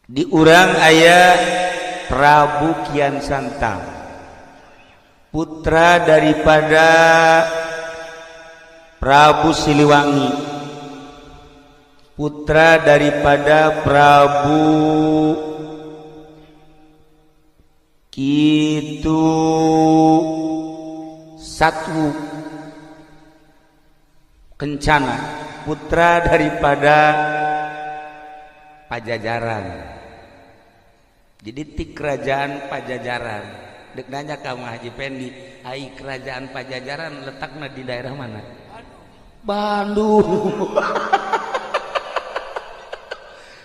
di urang aya Prabu Kian Santang, putra daripada Prabu Siliwangi, putra daripada Prabu Kitu Satwu Kencana, putra daripada Pajajaran. Jadi ti kerajaan Pajajaran. Dek nanya kamu Haji Pendi, ai kerajaan Pajajaran letaknya di daerah mana? Bandung.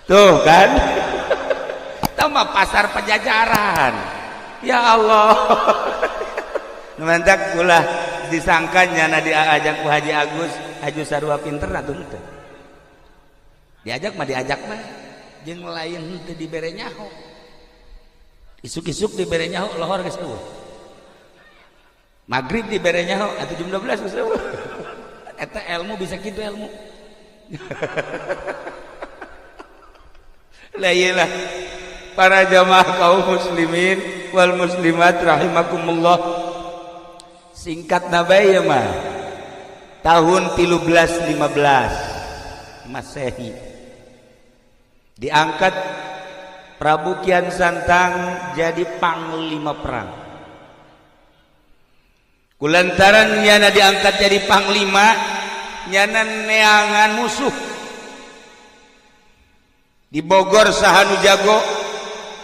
Tuh kan? Tama pasar Pajajaran. Ya Allah. Numantak ulah disangkanya na diajak ku Haji Agus, Haji Sarua pinter atuh teu. Diajak mah diajak mah. Jeung lain teu dibere nyaho. Isuk-isuk dibere nyaho lohor geus eueuh. Magrib dibere nyaho atuh jam 12 geus eueuh. Eta ilmu bisa kitu ilmu. Lah iyalah para jamaah kaum muslimin wal muslimat rahimakumullah. Singkat nabai ya mah tahun 1315 Masehi diangkat Prabu Kian Santang jadi panglima perang. Kulantaran nyana diangkat jadi panglima, nyana neangan musuh. Di Bogor sahanu jago,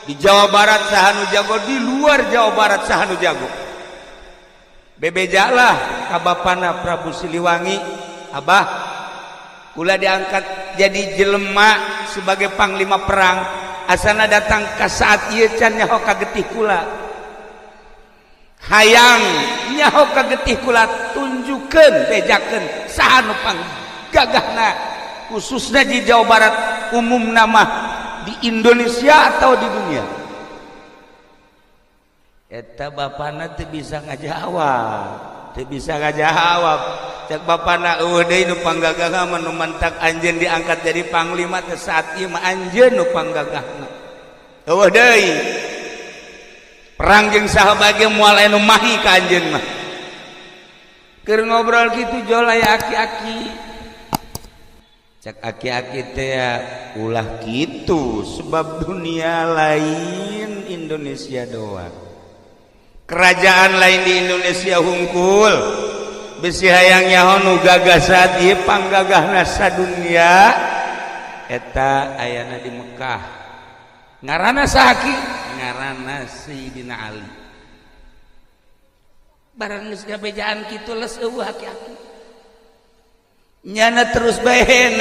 di Jawa Barat sahanu jago, di luar Jawa Barat sahanu jago. Bebejalah kabapana Prabu Siliwangi, abah kula diangkat jadi jelema sebagai panglima perang. Asana datang ke saat ieu can nyaho ka getih kula. Hayang nyaho ka getih kula tunjukkeun bejakeun saha nu panggagahna khususnya di Jawa Barat umum nama di Indonesia atau di dunia. Eta bapana teu bisa ngajawab, teu bisa ngajawab. Cek bapana eueuh deui nu panggagahna mah nu mantak anjeun diangkat jadi panglima teh saat ieu mah anjeun nu panggagahna. Eueuh deui. Perang jeung saha bage moal anu mahi ka anjeun mah. Keur ngobrol kitu jol aya aki-aki. Cek aki-aki teh ulah kitu sebab dunia lain Indonesia doang. Kerajaan lain di Indonesia hungkul. Besi hayang nyaho nu gagasan ieu panggagahna sadunya eta ayana di Mekah. Ngaranna saha ki? Ngaranna Sayyidina Ali. Barang geus gabejaan kitu les eueuh aki-aki. Nyana terus bae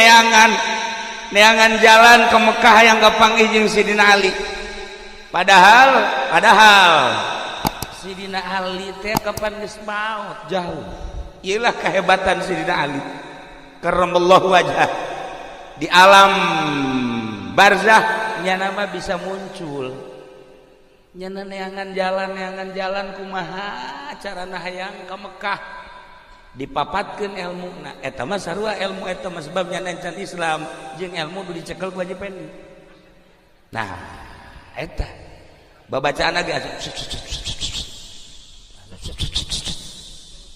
neangan jalan ke Mekah yang gapanggih jeung Sayyidina Ali. Padahal Sayyidina Ali teh kapan geus maot jauh. Iyalah kehebatan Sayyidina Ali karramallahu wajhah di alam barzah nyana mah bisa muncul nyana neangan jalan kumaha carana hayang ka Mekah dipapatkeun ilmuna eta mah sarua ilmu eta mah sebab nyana encan Islam jeung ilmu nu dicekel ku Haji Pendi. Nah eta babacaan lagi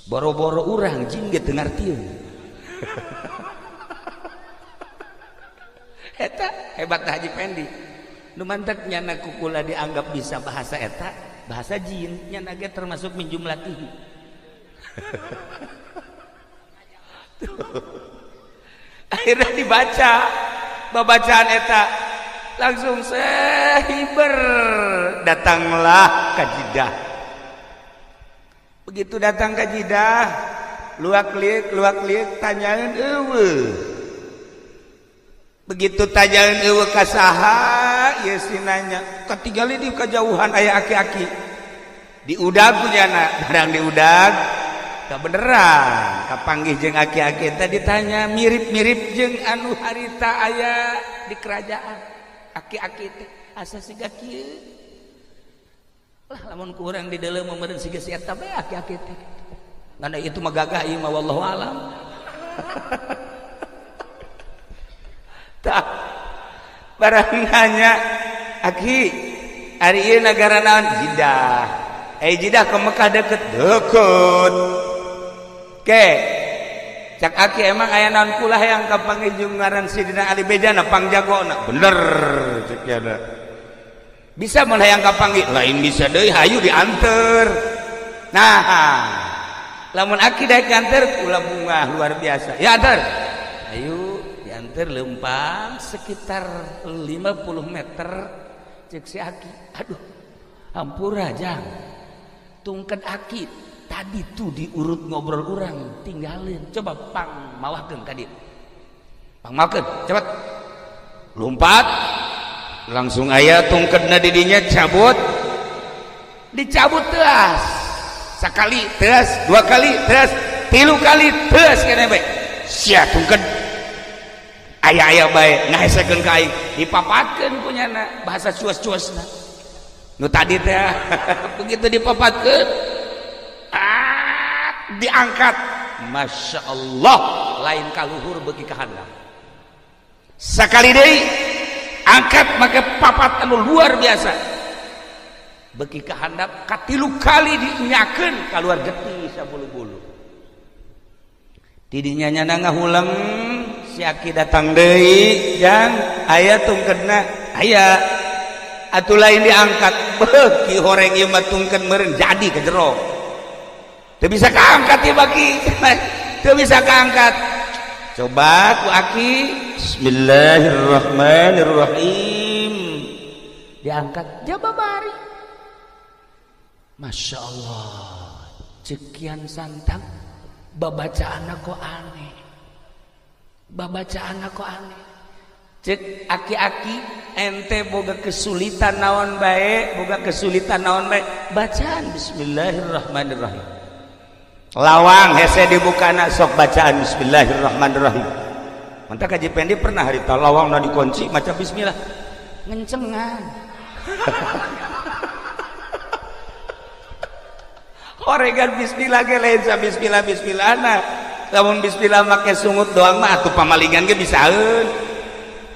boro-boro urang jing ge teu ngartieun. Eta hebat Haji Pendi. Nu mantek nyana kukula dianggap bisa bahasa eta, bahasa jin nyana ge termasuk min jumlatihi. Akhirnya dibaca babacaan eta langsung sehiber datanglah ka Jidah. Begitu datang ke Jidah, luak-liuk tanyaeun eueuh. Begitu tanyaeun eueuh ka saha, ieu sinanya katinggali di kajauhan aya aki-aki. Diudag punyana, barang diudag kebeneran kapanggih jeung aki-aki teh ditanya mirip-mirip jeung anu harita aya di kerajaan. Aki-aki teh asa siga kieu. Lah lamun ku urang di dalam meureun siga si eta bae aki-aki teh. Ngana itu mah gagah ieu mah wallahu alam. Tak barang nanya Aki ari ieu nagara naon Jeddah. Jeddah ke Mekah deket. Oke. Cak Aki emang aya naon kula hayang kapanggih jeung ngaran Sidina Ali bejana pangjagona. Bener cek yana. Bisa mun hayang kapanggih, lain bisa deui hayu dianter. Nah, lamun Aki daek nganter kula bunga luar biasa. Ya anter. Ayo dianter lempang sekitar 50 meter cek si Aki. Aduh, hampura jang. Tungked Aki tadi tuh diurut ngobrol orang tinggalin. Coba pang mawahkeun ka dieu. Pang mawahkeun, cepet. Lompat. Langsung aya tungkedna di dinya cabut. Dicabut teas. Sakali teas, 2 kali teas, 3 kali teas keneh bae. Sia tungked aya-aya bae ngahesekeun ka aing, dipapatkeun punyana bahasa cuas-cuasna. Nu tadi teh begitu dipapatkeun diangkat, Masya Allah lain kaluhur beuki ka handap. Sakali deui angkat make papat anu luar biasa beuki ka handap, katilu kali dinyakeun kaluar getih sabulu-bulu. Didinya nyana ngahulang si Aki datang deui jang aya tungkedna aya atuh lain diangkat beuki horeng ieu mah tungked meureun jadi ke jero teu bisa kaangkat ieu baki teu bisa kaangkat. Coba ku Aki bismillahirrahmanirrahim diangkat jababari. Masya Allah cekian santang babacaanna kok aneh, babacaanna kok aneh. Cek Aki-aki ente boga kesulitan naon bae, boga kesulitan naon bae, bacaan bismillahirrahmanirrahim. Lawang hese dibukana sok bacaan bismillahirrahmanirrahim. Mantap kaji pendi pernah harita lawang na dikunci maca bismillah ngencengan. Oregan bismillah ge lain sa bismillah bismillahna. Lamun bismillah make sungut doang mah atuh pamalingan ge bisaeun.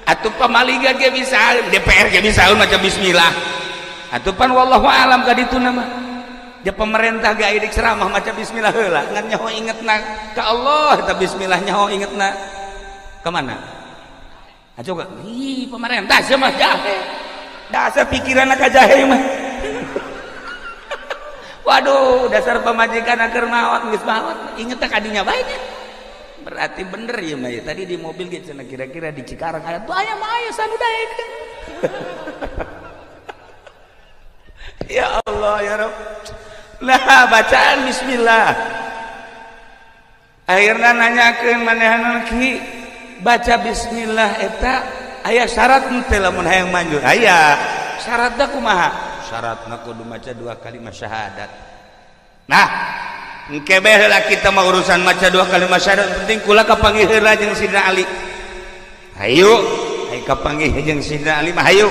Atuh pamalingan ge bisaeun, DPR ge bisaeun maca bismillah. Atuh pan wallahu alam ka dituna mah. Ya pemerintah ge aya dik ceramah maca bismillah heula, ngan nyaho ingetna ka Allah eta bismillah nyaho ingetna ka mana? Coba, ih pemerintah sia mah jahe. Dasar pikiranna ka jahe mah. Waduh, dasar pemajikan keur maot geus maot, inget ka dinya bae nya. Berarti bener ya mah ya. Tadi di mobil gitu kira-kira di Cikarang aya tuh aya mah aya sanu daek. Ya Allah ya Rabb. Nah, bacaan bismillah. Akhirna nanyakeun manehanna Ki, baca bismillah eta aya syarat teu lamun hayang manjur? Aya. Syaratna kumaha? Syaratna kudu maca 2 kalimat syahadat. Nah, engke bae heula kita mah urusan maca 2 kalimat syahadat, penting kula kapanggih heula jeung Sidina Ali. Hayu, ai kapanggih jeung Sidina Ali mah hayu.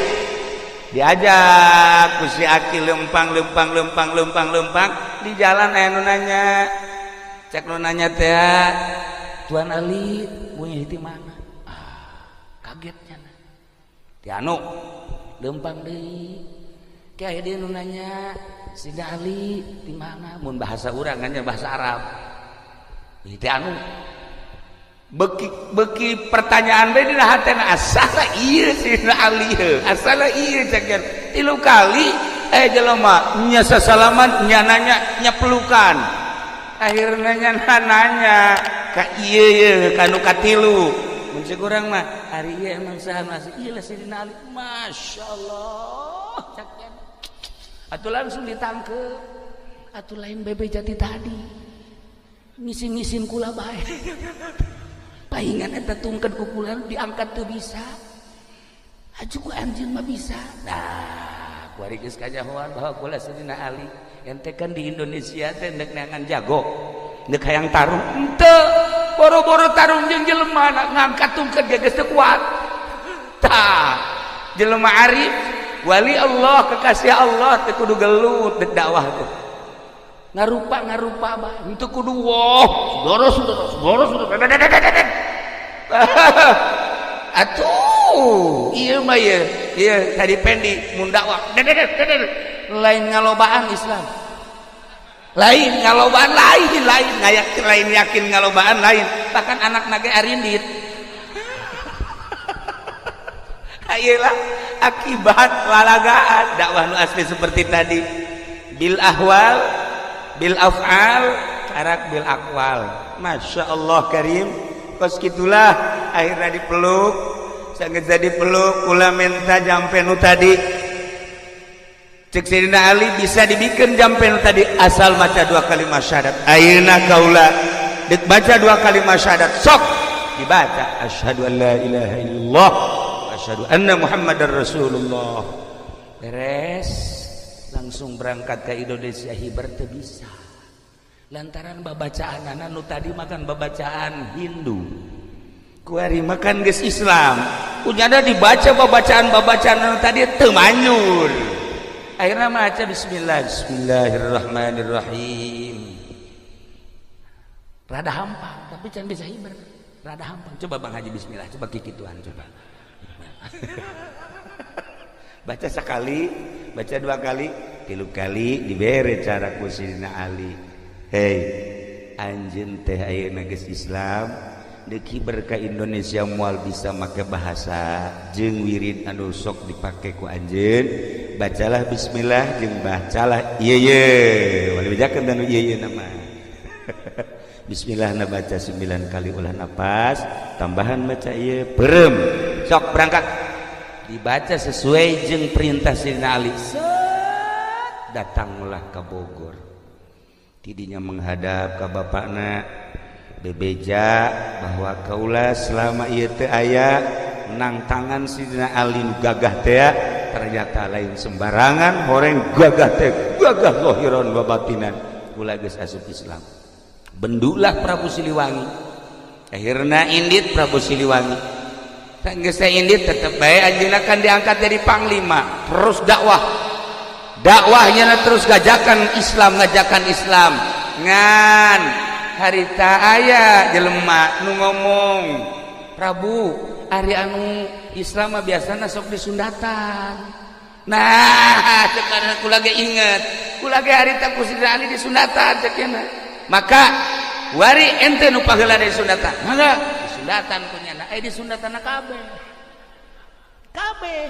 Diajak ku si Aki lempang di jalan aya nu nanya. Cek nu nanya teh, Tuan Ali, punya di mana? Kagetnya. Ti anu lempang deui. Kayak dia nu nanya Sidina Ali di mana? Mun bahasa urang kan bahasa Arab. Itu anu beki pertanyaan bae dina hatena asal ieu Sidina Ali heuh. Asal ieu cekeun 3 kali jelema nya sasalaman nya nanya nya pelukan. Akhirna nya nanya ka ieu ye kanu katilu. Mun ceuk urang mah ari ieu emang saha masih ieu Sidina Ali. Masyaallah cekeun. Atuh langsung ditangkep. Atuh lain bebe jati tadi. Ngisin-ngisin kula bae. Paingan eta tungked ku kula diangkat teu bisa. Aju ku anjeun mah bisa. Nah, ku ari geus kajahoan bahwa kula Sidina Ali ente kan di Indonesia teh neuk neangan jago. Neuk hayang tarung henteu. Boro-boro tarung jeung jelema ngangkat tungked ge geus teu kuat. Tah, jelema arif wali Allah kekasih Allah teu kudu gelut dek dakwah teh. Ngarupa bae henteu kudu woh, boros. Atuh, ieu mah ye iya tadi pendi mun dakwah lain ngalobaan Islam lain ngalobaan lain yakin ngalobaan lain bahkan anak nage arindit ayolah akibat lalagaan dakwah nu asli seperti tadi bil ahwal bil af'al karak bil akwal. Masya Allah karim kos gitulah akhirnya dipeluk sangat jadi peluk ulah minta jampe nu tadi cek Sayyidina Ali bisa dibikin jampe nu tadi asal baca 2 kalimat syahadat ayeuna kaula dek baca 2 kalimat syahadat sok dibaca asyhadu an la ilaha illallah wa asyhadu anna muhammadar rasulullah beres langsung berangkat ke Indonesia hibar teu bisa lantaran babacaan anak nu tadi makan babacaan Hindu kuari makan geus Islam unyana dibaca babacaan anu tadi teu manyur akhirnya maca bismillahirrahmanirrahim rada hampang tapi can bisa hibar rada hampang coba Bang Haji bismillah coba kikituan coba baca sekali baca 2 kali 3 kali dibere cara ku Sayyidina Ali hei anjeun teh ayeuna geus Islam deuk hiber ka Indonesia moal bisa make bahasa jeung wirid anu sok dipake ku anjeun bacalah bismillah jeung bacalah ieu wali bejakeun anu ieu nama bismillah na baca 9 kali ulah napas tambahan baca ieu beureum sok berangkat dibaca sesuai jeung perintah Sayyidina Ali datanglah ke Bogor tidinya menghadap ke bapakna bebeja bahwa kaula selama ieu teu aya nang tangan Sayyidina Ali nu gagah teh ternyata lain sembarangan horeng gagah teh gagah zahiran wa batinan kula geus asup Islam bendulah Prabu Siliwangi akhirna indit Prabu Siliwangi geus teh indit tetep bae anjeunna kan diangkat jadi panglima terus dakwahnya terus ngajakan Islam ngan harita aya jelema nu ngomong Prabu ari anu Islam mah biasana sok disundatan nah sekarang kula ge inget kula ge harita ku Sayyidina Ali disundatan cek nya maka wari ente nu paheula disundatan mangga disundatan kunyana disundatan kabeh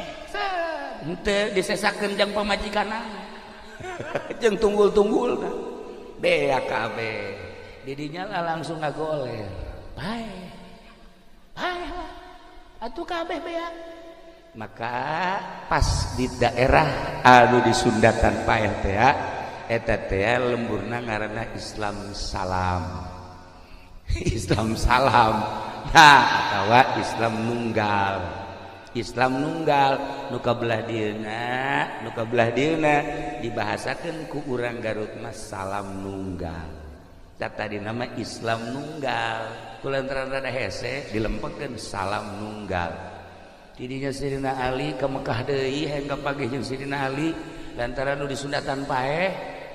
henteu disesakeun jeung pamajikanna jeung tunggul-tunggulna bea kabeh didinya langsung ngagoler bae atuh kabeh bea maka pas di daerah anu disundatan paeh teh eta teh lemburna ngaranna Islam Salam nah atawa Islam Nunggal nu kabelah dieuna dibahasakeun ku urang Garut mas Salam Nunggal tadi nama Islam Nunggal kulantaran rada hese dilempekeun Salam Nunggal tidinya Sayyidina Ali ke Mekah deui hayang kapagih jeung Sayyidina Ali lantaran nu disundatan paeh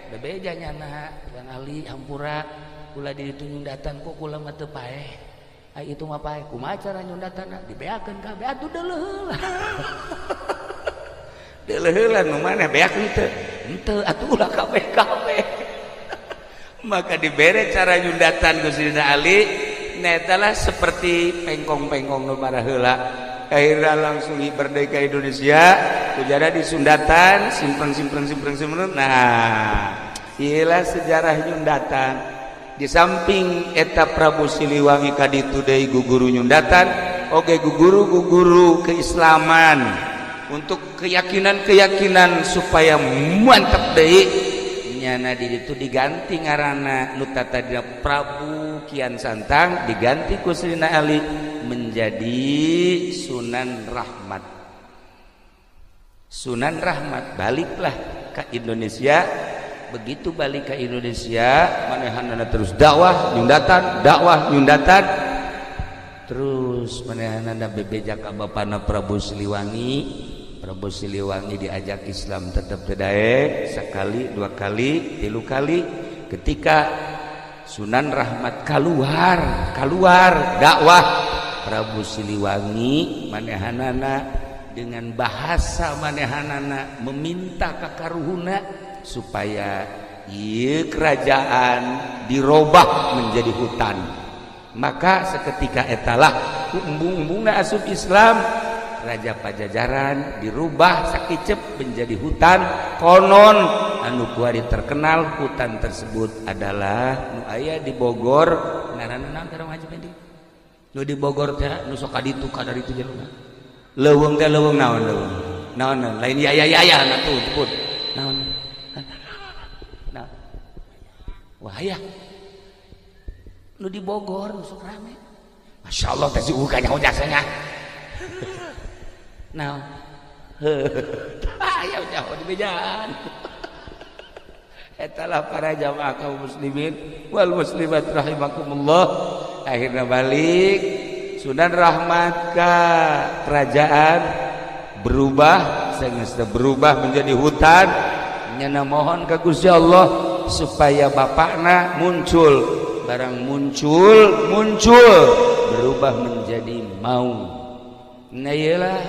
bebeja nyana yang Ali hampura kula di ditu nyundatan kok kula mah teu paeh itu mah paeh kumaha cara nyundatanna dibeakeun kabeh atuh deuleuh deuleuh nu maneh beakeun teu atuh ulah kabeh maka dibere cara nyundatan ku Sayyidina Ali netalah seperti pengkong-pengkong nu maraheula akhirnya langsung merdeka Indonesia kujara disundatan simpen nah iyalah sejarah nyundatan di samping eta Prabu Siliwangi kaditu deui guguru nyundatan oge guguru keislaman untuk keyakinan supaya mantap deui nyana di ditu diganti ngaranna nu tadina Prabu Kian Santang diganti ku Sayyidina Ali menjadi Sunan Rahmat baliklah ke Indonesia begitu balik ke Indonesia manehanana terus dakwah nyundatan terus manehanana bebeja ka bapana Prabu Siliwangi diajak Islam tetap tedae sekali 2 kali 3 kali ketika Sunan Rahmat keluar dakwah Prabu Siliwangi manehanana dengan bahasa manehanana meminta ka karuhuna supaya ieu kerajaan dirobah menjadi hutan. Maka seketika etalah ku embung-embungna asup Islam, Raja Pajajaran dirubah sakicep menjadi hutan. Konon anu kuari terkenal hutan tersebut adalah nu aya di Bogor, ngaranna naon teh Haji Pedi? Nu di Bogor teh nu sok kaditu kadaritu jelema. Leuweung teh leuweung naon leuweung? Naon lain ya na tuh sebut. Naon? Nah. Wah aya. Nu di Bogor nu sok rame. Masyaallah teh si uga nyaho jasanya. Naon? Aya nyaho di bejaan. Etalah para jamaah kaum muslimin wal muslimat rahimakumullah. Akhirnya balik Sunan Rahmat ka kerajaan berubah, saenggeus berubah menjadi hutan. Nyana mohon ka Gusti Allah supaya bapakna muncul, barang muncul berubah menjadi maung. Nah iyalah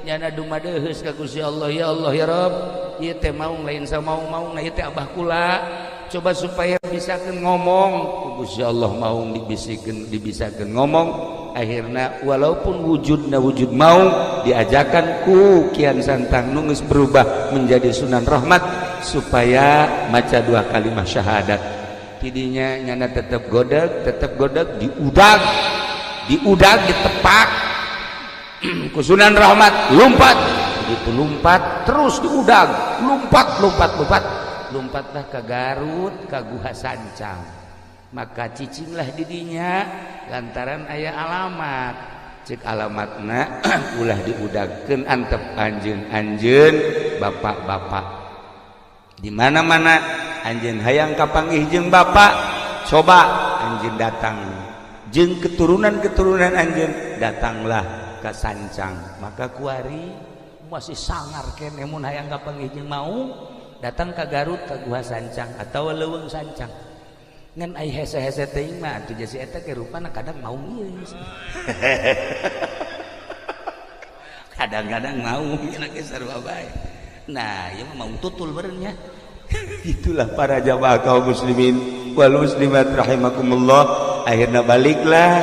nyana dumadeheus ka Gusti Allah, ya Allah ya Rabb, ieu teh maung lain sa maung-maung, nah ieu teh abah kula. Coba supaya bisakeun ngomong, Gusti Allah maung dibisakeun ngomong. Akhirnya walaupun wujudna wujud maung, diajakan ku Kian Santang nu geus berubah menjadi Sunan Rahmat supaya maca 2 kalimat syahadat. Tidinya nyana tetep godeg diudag ditepak ku Sunan Rahmat, lompat begitu lompat terus diudag, lompatlah ke Garut, ke Guha Sancang. Maka cicinglah didinya lantaran aya alamat. Cek alamatna ulah diudagkeun antep anjeun bapak-bapak. Di mana-mana anjeun hayang kapanggih jeung bapak, coba anjeun datang. Jeung keturunan anjeun datanglah ke Sancang. Maka kuari masih sangar keneh mun hayang kapanggih jeung mau datang ke Garut, ke Guha Sancang atau leuweung Sancang. Ngan ai hese-hese teuing mah atuh jasi eta ke rupana kadang mau ieu. Kadang-kadang mau nya ge sarua bae. Nah, ieu mah mau tutul beureun nya. Itulah para jamaah kaum muslimin wal muslimat rahimakumullah. Akhirna baliklah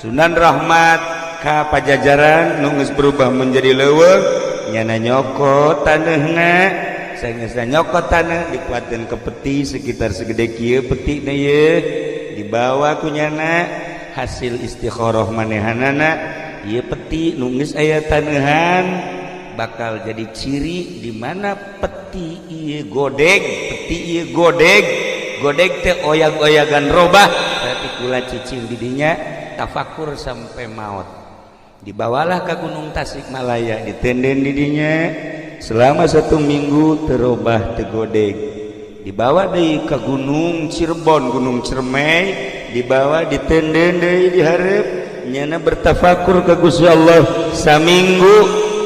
Sunan Rahmat ka Pajajaran nu geus berubah menjadi leuweung, nyana nyokot taneuhna. Saenggeus nyokot taneuh dikuatkeun ke peti sekitar segede kieu petina ye, dibawa ku nyana hasil istikharah manehanana. Ieu peti nu geus aya taneuhan bakal jadi ciri di mana peti ieu godeg teh oyag-oyagan robah, berarti kula cicing didinya tafakur sampai maut. Dibawalah ke Gunung Tasikmalaya, ditenden didinya selama 1 minggu terobah tegodeg. Dibawa deui ke Gunung Cirebon, Gunung Ciremai, dibawa ditenden deui dihareup nyana bertafakur ka Gusti Allah saminggu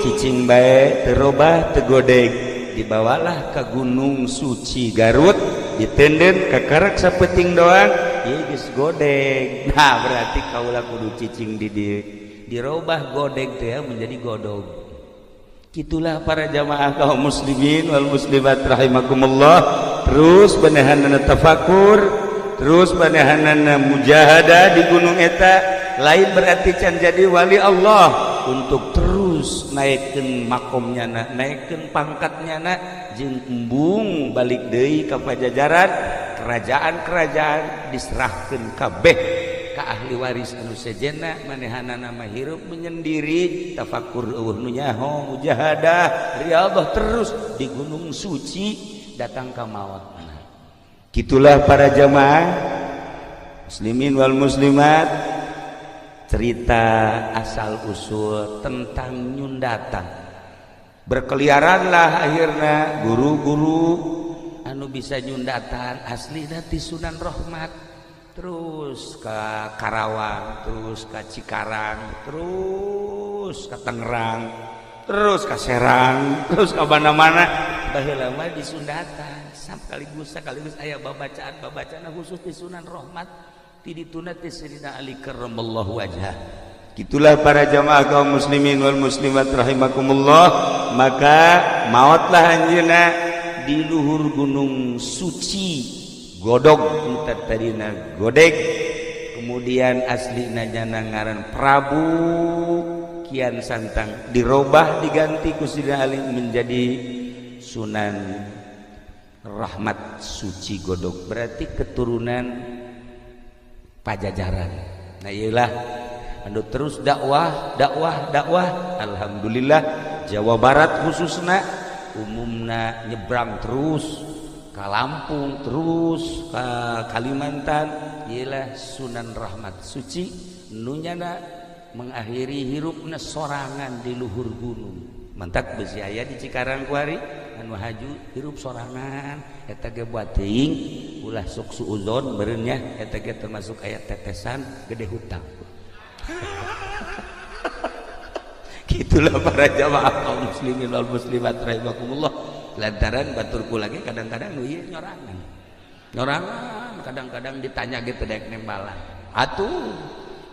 cicing bae terobah tegodeg. Dibawalah ke Gunung Suci Garut, ditenden ka karak sapeting doang, ieu geus godeg. Nah berarti kaula kudu cicing di dieu. Dirobah godeg teh menjadi godog. Itulah para jamaah kaum muslimin wal muslimat rahimakumullah. Terus banehanana tafakur, terus banehanana mujahadah di gunung eta, lain berarti can jadi wali Allah untuk terus naikkeun makomnya, naikkeun pangkatnya, jeung embung balik deui ka Pajajaran. Kerajaan-kerajaan diserahkeun kabeh ka ahli waris anu sejenna, manehanana mah hirup menyendiri, tafakur eueuh nu nyaho, mujahadah, riyadhah terus di gunung suci datang ka maut. Gitulah para jamaah muslimin wal muslimat, cerita asal usul tentang nyundatan. Berkeliaranlah akhirnya guru-guru anu bisa nyundatan asli ti Sunan Rahmat, terus ke Karawang, terus ke Cikarang, terus ke Tangerang, terus ke Serang, terus ke mana-mana. Baheula mah di Sundatan sekaligus aya babacaan khusus di Sunan Rahmat. Ti dituna ti Sayyidina Ali karramallahu wajhah. Itulah para jamaah kaum muslimin wal muslimat rahimakumullah, maka maotlah anjeunna di luhur gunung suci godog kita tadina godeg, kemudian aslina nyana ngaran Prabu Kian Santang, dirobah diganti ku Sidina Ali menjadi Sunan Rahmat Suci Godog, berarti keturunan Pajajaran. Nah iyalah anu terus dakwah. Alhamdulillah Jawa Barat khususna umumna nyebrang terus ke Lampung, terus ke Kalimantan. Iyalah Sunan Rahmat Suci nunyana mengakhiri hirupna sorangan di luhur gunung. Mantak besi aya di Cikarang kuari anu haju hirup sorangan eta ge buat teuing ulah sok suudzon beureun nya eta ge termasuk aya tetesan gede hutang. Gitulah para jamaah kaum muslimin wal muslimat rahimakumullah. Lantaran baturku lagi kadang-kadang nu ieu nyorangan kadang-kadang ditanya gitu daek nembalan. Atuh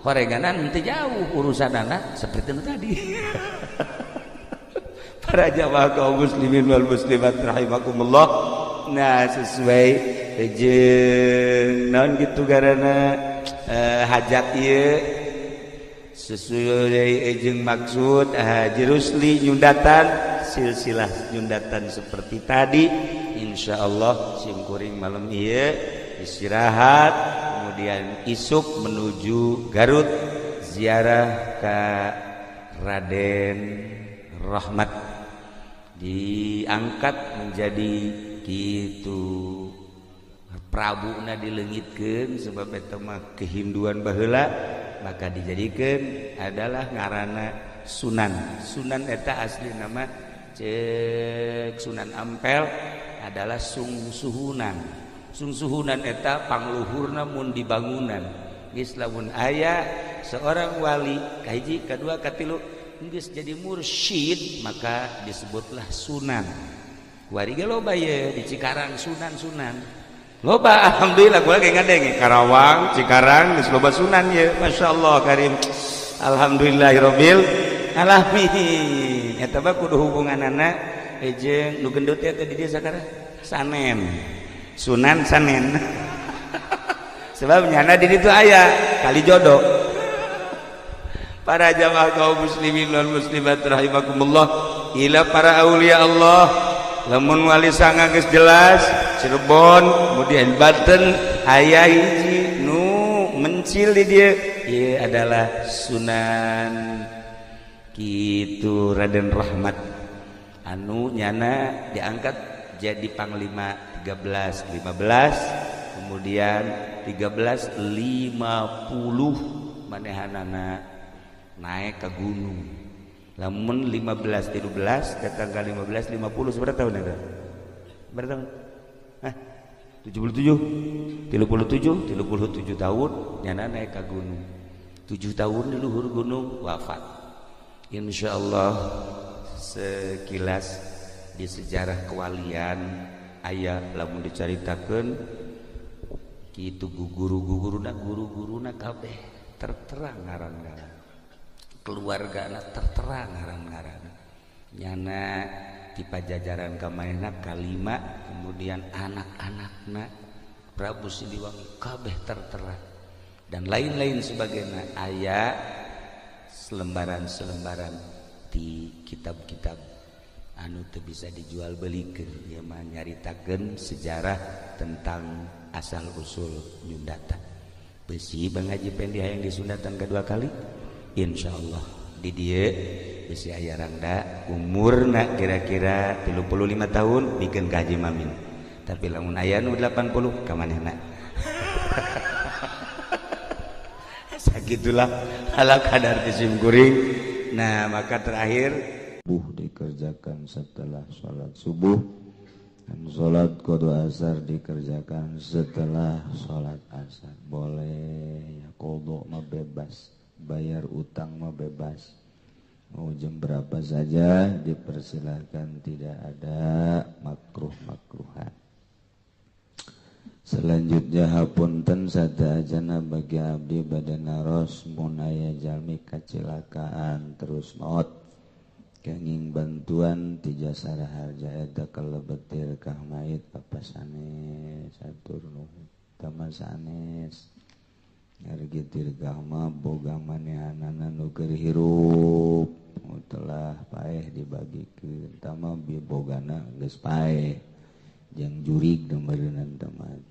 horenganan teu jauh urusanana seperti itu tadi. Para jamaah kaum muslimin wal muslimat rahimakumullah. Nah sesuai jeung naon gitu garana hajat ieu sesuai jeung maksud Haji Rusli nyundatan silsilah nyundatan seperti tadi. Insyaallah simkuring malam ieu istirahat, kemudian isuk menuju Garut ziarah ka Raden Rahmat, diangkat menjadi gitu Prabuna dileungitkeun sebab eta mah kehinduan baheula, maka dijadikan adalah ngaranna Sunan. Sunan eta asli nama cek Sunan Ampel adalah sungsuhunan. Sungsuhunan eta pangluhurna mun di bangunan. Geus lamun aya seorang wali kahiji kadua katilu geus jadi mursyid maka disebutlah Sunan. Wariga loba ye di Cikarang Sunan loba, alhamdulillah gua lagi ngadeng Karawang, Cikarang geus loba Sunan ye, masyaallah karim. Alhamdulillahirabbil alamin. Eta mah kudu hubunganana jeung nu gendut eta di dieu sakara Sanen. Sunan Sanen. Sebab nyana di ditu aya kali jodoh. Para jamaah kaum muslimin wal muslimat rahimakumullah, ila para aulia Allah lamun wali sanga geus jelas Cirebon, kemudian Banten aya hiji nu mencil di dieu ieu adalah Sunan kitu Raden Rahmat anu nyana diangkat jadi panglima 1315, kemudian 1350 manehanana naik ke gunung. Lamun 1513 datang ke 1550 seberapa tahun ada? Berapa tahun? 77 tahun nyana naik ke gunung. 7 tahun di luhur gunung wafat. Insyaallah sekilas di sejarah kewalian aya lamun dicaritakeun kitu guru-guruna kabeh terterang ngaran-ngaran. Keluargana terterang ngaran-ngaran. Nyana di Pajajaran kamaina kalima, kemudian anak-anakna Prabu Siliwangi kabeh terterang dan lain-lain sebagainya. Aya selembaran-selembaran di kitab-kitab anu teu bisa dijual belikeun, ieu mah nyaritakeun sejarah tentang asal usul nyundatan. Besi Bang Haji Pendi hayang disundatan kedua kali insyaallah di dieu bisi aya rangda umurna kira-kira 35 tahun bikin ka Haji Mamin, tapi lamun aya nu 80 ka manehna. Sagitulah ala kadar isim kuring. Nah maka terakhir dikerjakan setelah sholat subuh dan sholat qada asar dikerjakan setelah sholat asar. Boleh ya, qada mah bebas, bayar utang mah bebas, mau jam berapa saja dipersilahkan, tidak ada makruh-makruhan. Selanjutnya hapunten sadayana bagi abdi bade naros mun aya jalmi kacilakaan terus maot kenging bantuan ti jasa raharja eta kalebetir kah mayit apa sanes atur nuhun tama sanes ngargi tirgah mah boga manehanana nu keur hirup telah paeh dibagikeun tama bibogana geus paeh jeung jurig nomeureunna temat.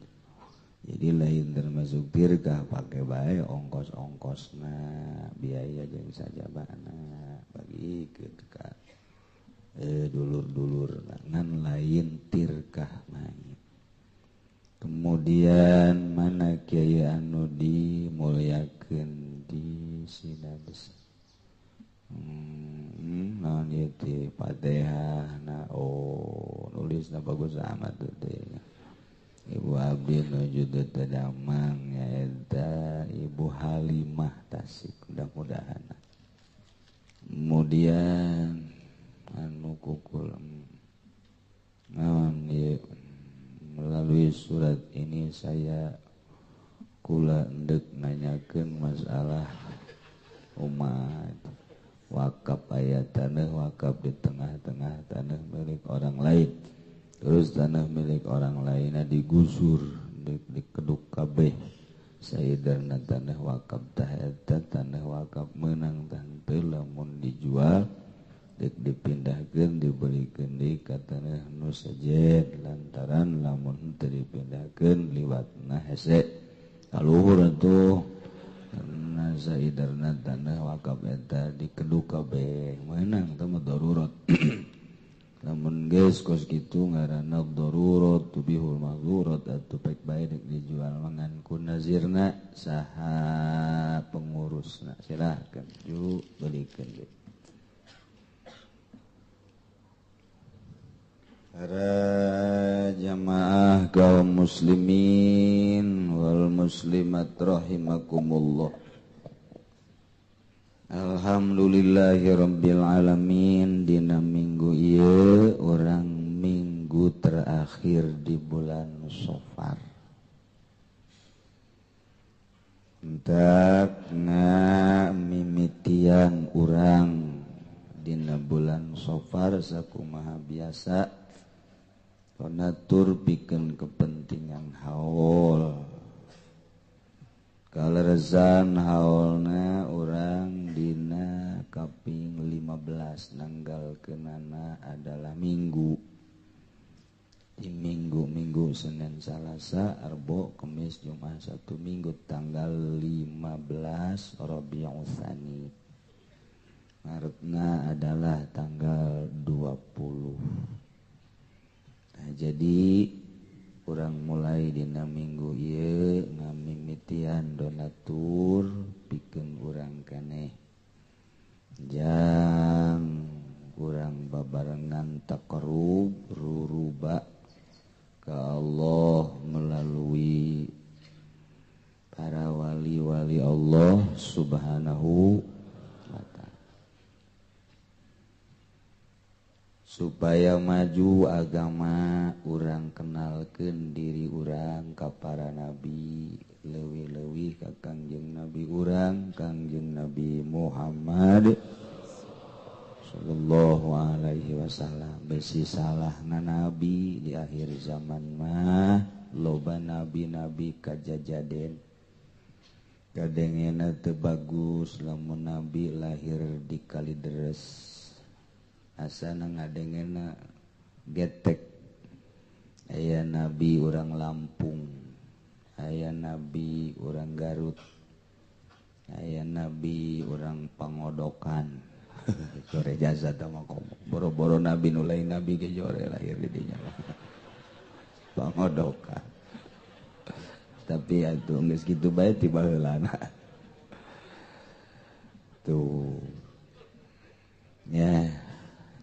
Jadi lain termasuk tirkah pakai bae ongkos-ongkosna biaya jeung sajabana bagi ka dulur-dulur ngan lain tirkah mayit. Kemudian mana kiai anu dimulyakeun di sinades naon ieu teh Fatihah na nulisna bagus amat teh. Ibu abdi nuju tedamang nyaeta Ibu Halimah Tasik mudah-mudahan. Kemudian anu kukul melalui surat ini saya kula endek nanyakeun masalah umat wakaf aya tanah wakaf di tengah-tengah tanah milik orang lain. Terus tanah milik orang lainnya digusur di keduk kabeh sayeudarna tanah wakaf tah eta tanah wakaf meunang tah teu lamun dijual dek dipindahkeun dibeureikeun deui ka tanah nu sejen lantaran lamun teu dipindahkeun liwatna hese kaluhur atuh karna sayeudarna tanah wakaf eta dikeduk kabeh meunang teh mah darurat. Namun geus kos kitu ngaranna darurat tubihul mahzurat atuh pek bae dek dijual mangan ku nazirna saha pengurusna silahkan ju beulikeun deui. Para jamaah kaum muslimin wal muslimat rahimakumullah. Alhamdulillahirabbil alamin dina minggu ieu urang minggu terakhir di bulan Safar. Entak mimitian urang dina bulan Safar sakumaha biasa konatur pikeun kepentingan haul. Kaleresan haulna urang dina kaping 15 nanggalkeunana adalah minggu. Di minggu Senin Salasa Arbo Kamis Jumat Sabtu Minggu tanggal 15 Rabiul Tsani. Maretna adalah tanggal 20. Nah, jadi urang mulai dina minggu ieu ngamimitian donatur pikeun urang keneh jang urang babarengan taqarrub ruruba ka Allah melalui para wali-wali Allah Subhanahu wa ta'ala supaya maju agama urang kenalkeun diri urang ka para nabi leuwih-leuwih ka Kangjeng Nabi urang Kangjeng Nabi Muhammad sallallahu alaihi wasallam. Besi salahna nabi di akhir zaman mah loba nabi-nabi kajajaden kadengena teu bagus lamun nabi lahir di Kalideres asana ngadengena getek. Aya nabi urang Lampung, aya nabi urang Garut, aya nabi urang Pangodokan. Jore jasa tama komo boro-boro nabi nu lain nabi ge jore lahir di dinya Pangodokan. Tapi atuh geus kitu bae ti baheulana tuh ya.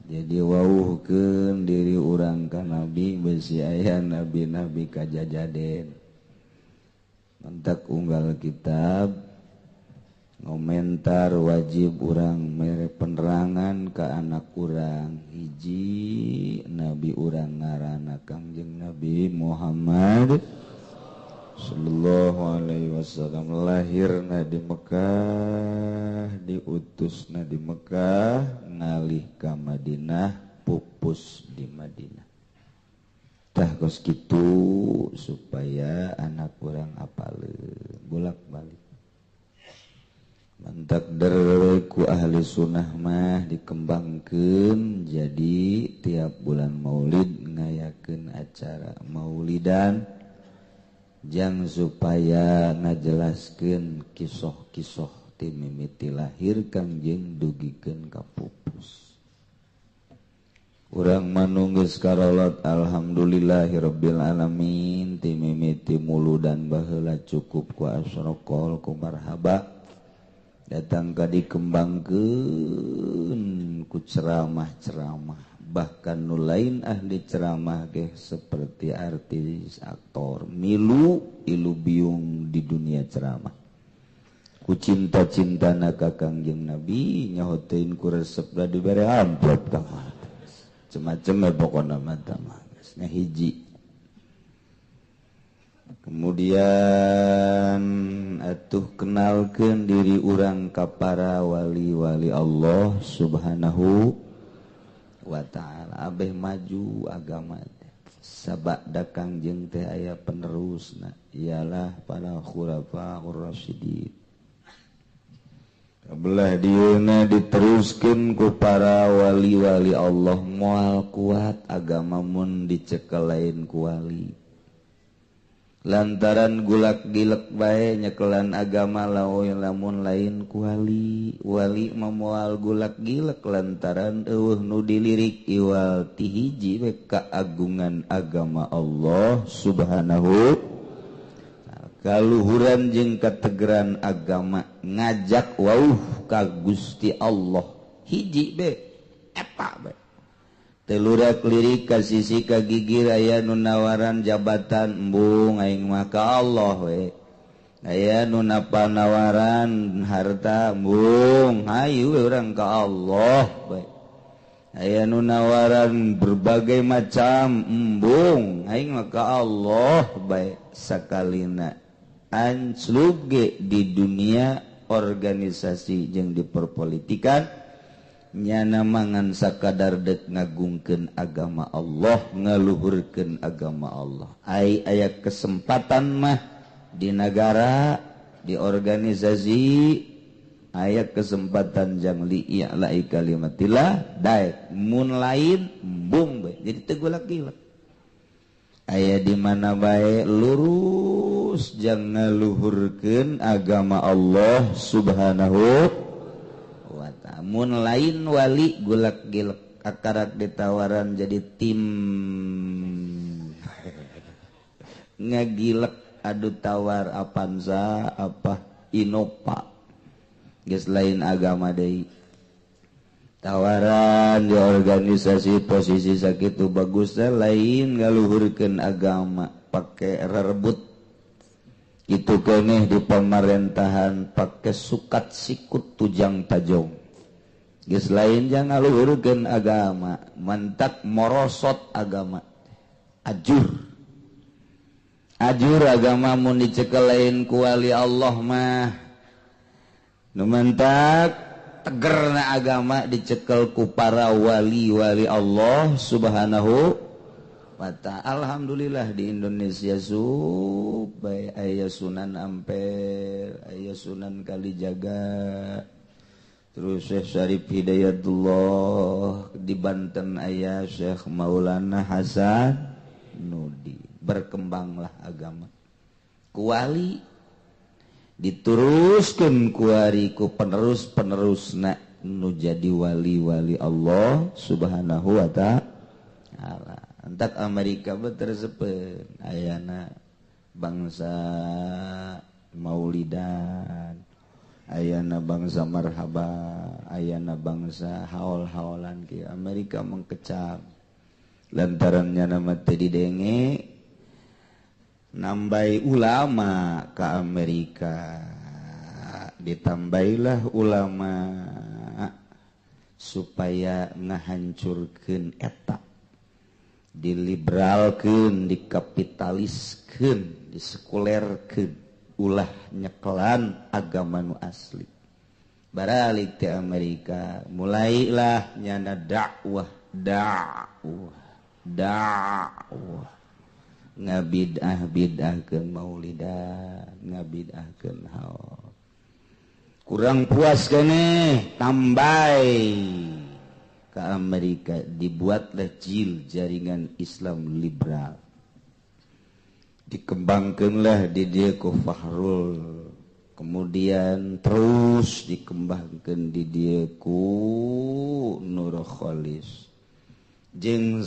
Jadi wawuhkeun diri urang ka nabi besi aya nabi-nabi kajajaden. Mentak unggal kitab ngomentar wajib urang mere penerangan ka anak urang hiji nabi urang ngaranna Kangjeng Nabi Muhammad sallallahu alaihi wasallam lahirna di Mekah, diutusna di Mekah, ngalih ka Madinah, pupus di Madinah. Tah kos kitu supaya anak urang apaleun bolak-balik. Mantakder ku ahli sunnah mah dikembangkeun jadi tiap bulan Maulid ngayakeun acara Maulidan jang supaya ngajelaskeun kisah-kisah ti mimiti lahir Kangjeng dugikeun ka pupus. Urang manunggeus karolot alhamdulillahirabbil alamin ti mimiti muludan baheula cukup ku asraqol ku marhaba datang ka dikembangkeun ku ceramah-ceramah bahkan nu lain ahli ceramah ge seperti artis aktor milu ilu biung di dunia ceramah ku cinta-cintana ka Kangjeng Nabi nyahoteun ku resep da dibere amplop ka mah macam-macam pokona mata mah nya hiji. Kemudian atuh kenalkeun diri urang ka para wali-wali Allah Subhanahu wa ta'ala. Abeh maju agama teh sabada Kangjeng teh aya penerusna ialah para khulafaur rasyidin. Kabelah dieuna diteruskeun ku para wali-wali Allah moal kuat agama mun dicekel lain ku wali. Lantaran gulak gilek bae nyekelan agama lamun lain ku wali. Wali memoal gulak gilek lantaran eueuh nu dilirik iwal ti hiji we kaagungan agama Allah Subhanahu kaluhuran jeung kategeran agama ngajak wauh ka Gusti Allah hiji be eta be telurak lirik ka sisi ka gigir aya nu nawaran jabatan embung aing mah ka Allah we aya nu nawaran harta embung hayu we urang ka Allah we aya nu nawaran berbagai macam embung aing mah ka Allah bae sakalina ansluge di dunia organisasi jeung di perpolitikan nyana mangan sakadar dek ngagungkeun agama Allah ngaluhurkeun agama Allah aya kesempatan mah di negara di organisasi aya kesempatan jang li i'la'i kalimatillah daek mun lain embung bae jadi teu golak-gilek aya di mana bae lurus jang ngaluhurkeun agama Allah Subhanahu wa ta'ala. Mun lain wali gulak-gilek akarak ditawaran jadi tim ngagilek adu tawar Avanza apa Innova geus lain agama deui. Tawaran di organisasi posisi sakitu bagusnya lain ngaluhurkeun agama pake rerebut itu keneh di pemerintahan pake sukat sikut tujang tajong geus lain jang ngaluhurkeun agama mantak morosot agama ajur agama mun dicekel lain ku wali Allah mah nu mantak tegerna agama dicekel ku para wali-wali Allah Subhanahu wa ta'ala. Alhamdulillah di Indonesia supaya aya Sunan Ampel, aya Sunan Kalijaga, terus Syekh Syarif Hidayatullah, di Banten aya Syekh Maulana Hasan Nudi. Berkembanglah agama ku wali dituruskeun ku ari ku penerus-penerusna nu jadi wali-wali Allah Subhanahu wa ta'ala. Entak Amerika be terseupeun ayana bangsa Maulidan, ayana bangsa marhaba, ayana bangsa haol-haolan ki Amerika mengkecap lantarannya nama teu didenge nambai ulama ke Amerika ditambailah ulama supaya ngahancurkeun eta diliberalkeun, dikapitaliskeun, disekulerkeun, ulah nyekelan agama nu asli. Baralik ti Amerika mulailah nyana dakwah ngabid'ah-bid'ahkeun maulidan, ngabid'ahkeun haul. Kurang puas keneh tambai ke Amerika dibuatlah JIL, jaringan Islam liberal. Dikembangkanlah di dia ku Fahrul, kemudian terus dikembangkan di dia ku Nur Khalis jeung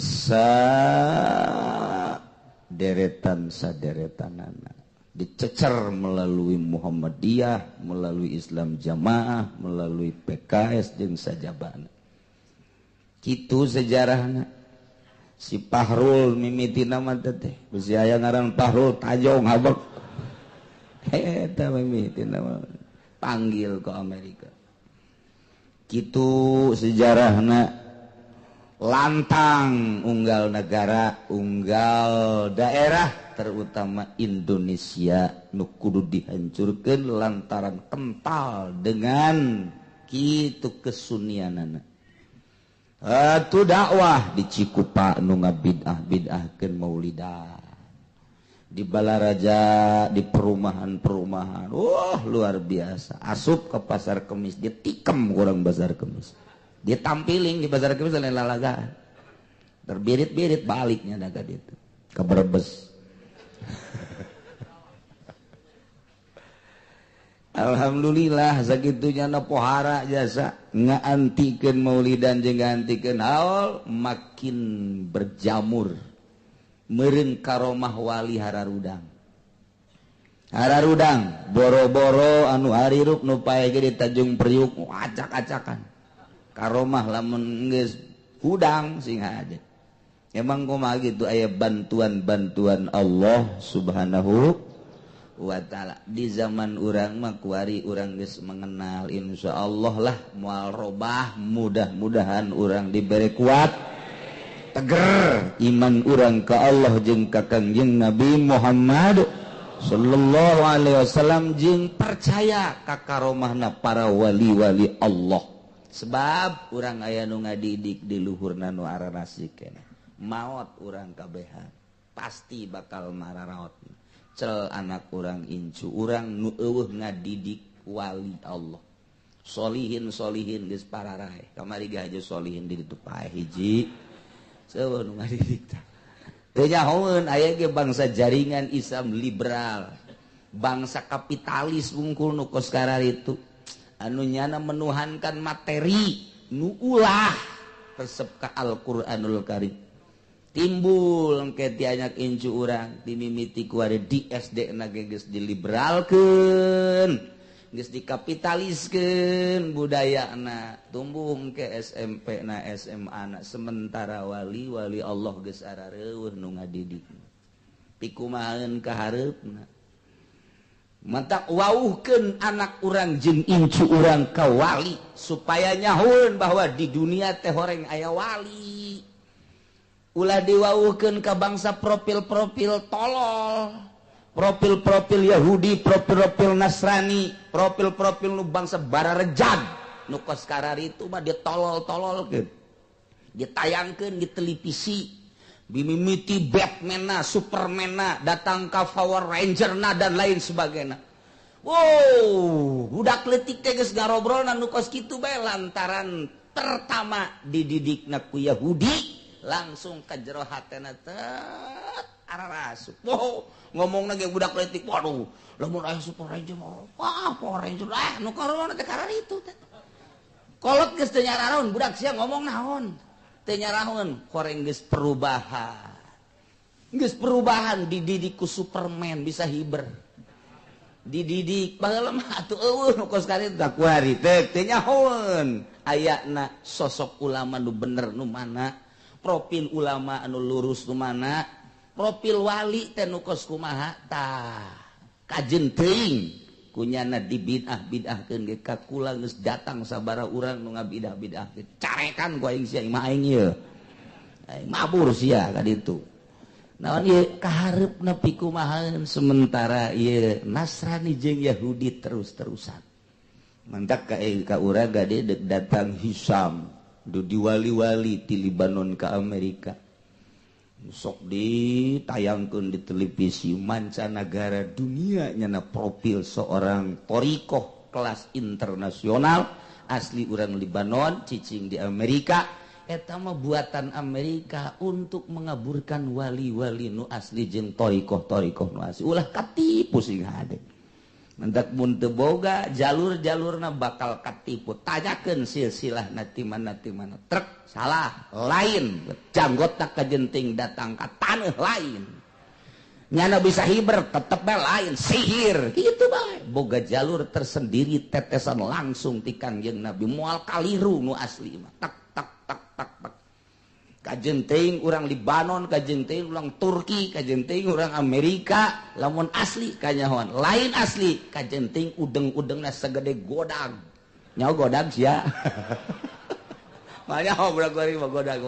saderetanana dicecer melalui Muhammadiyah, melalui Islam Jamaah, melalui PKS jeung sajabana. Kitu sejarahna. Si Fahrul mimiti nama teh bisi aya ngaran Fahrul Tajong habek eta mimiti nama panggil ke Amerika. Kitu sejarahna. Lantang unggal negara, unggal daerah, terutama Indonesia nu kudu dihancurkeun lantaran kental dengan kitu kesunianana. Atuh dakwah di Cikupa nu ngabid'ah-bid'ahkeun maulidan. Di Balaraja, di perumahan-perumahan. Wah, luar biasa. Asup ke Pasar Kemis, ditikem kurang Pasar Kemis. Dia tampiling di Pasar Kemis lain lalagaan. Terbirit-birit baliknya daga itu ke Brebes. Alhamdulillah sakitunya na pohara jasa ngaantikeun maulidan jeung ngaantikeun haul makin berjamur. Meureun karomah wali hararudang. Hararudang boro-boro anu harirup nu pae ge di Tanjung Priuk acak-acakan. Karomah lamun geus hudang sing hajat. Emang kumaha gitu aya bantuan-bantuan Allah Subhanahu wa ta'ala. Di zaman urang mah kuari urang geus mengenal insyaallah lah moal robah, mudah-mudahan urang diberi kuat teger iman urang ka Allah jeung ka Kangjeng Nabi Muhammad sallallahu alaihi wasallam jeung percaya ka karomahna para wali-wali Allah. Sebab urang aya nu ngadidik di luhurna nu ararasi keneh. Maot urang kabehan pasti bakal mararaot. Cel anak urang incu urang nu eueuh ngadidik wali Allah. Solihin geus pararae. Kamari ge haja solihin di ditu pae hiji. Seueuh nu ngadidik tah. Teu nyahoeun aya ge bangsa jaringan Islam liberal. Bangsa kapitalis wungkul nu kos kararitu. Anu nyana menuhankan materi nu ulah resep ka Al-Qur'anul Karim. Timbul engke ti anyak incu urang dimimiti ku ari di SD na geus diliberalkeun, geus dikapitaliskeun budayana, tumbuh engke SMP na SMA na sementara wali Allah geus arareueuh nu ngadidik. Pikumaheun ka hareupna. Mata wauhkeun anak urang jeung incu urang ka wali supaya nyahoeun bahwa di dunia teh horeng aya wali. Ulah diwauhkeun ka bangsa profil-profil tolol, profil-profil Yahudi, profil-profil Nasrani, profil-profil nu bangsa bararejag nu kos karari itu mah ditolol-tololkeun. Ditayangkeun di televisi. Bimimiti Batman-na, Superman-na, datang ke Power Ranger-na dan lain sebagainya. Wow, budak leutik teh geus ngarobrolna nu kos kitu bae lantaran pertama dididikna ku Yahudi, langsung ka jero hatena tet ararasup. Wow, ngomongna ge budak leutik, waduh, lamun aya Super Ranger mah, wah Power Ranger nu karona teh karar itu teh. Kolot geus teu nyaraon, budak sia ngomong naon? Nyarahun koreng geus perubahan, dididik ku Superman bisa hiber, dididik baheula mah atuh eueuh nu kos karit tak kuari teh nyahoeun ayana sosok ulama nu bener nu mana, profil ulama anu lurus nu mana, profil wali teh nu kos kumaha tah kajen teuing kunyana dibid'ah-bid'ahkeun ge ka kula geus datang sabaraha urang nu ngabidah-bidahkeun carekan ku aing sia imah aing ieu mabur sia ka ditu naon ieu kahareupna pikumahan sementara ieu Nasrani jeung Yahudi terus-terusan mantak ka urang gade dek datang Hisam du diwali-wali ti Libanon ka Amerika sok ditayangkeun di televisi mancanagara dunia nyana profil seorang torikoh kelas internasional asli urang Libanon cicing di Amerika eta mah buatan Amerika untuk mengaburkan wali-wali nu asli jeung torikoh nu asli ulah katipu sing hade mendak mun teu boga jalur-jalurna bakal katipu tanyakeun silsilahna ti mana trek salah lain janggotna kajenting datang ka taneuh lain nyana bisa hiber tetep bae lain sihir kitu bae boga jalur tersendiri tetesan langsung ti Kangjeng Nabi moal kaliru nu asli mah tak kajenting urang Libanon kajenting urang Turki kajenting urang Amerika lamun asli kanyahoan lain asli kajenting udeng-udengna segede godag nyaho godag sia manya obrang-obrang godag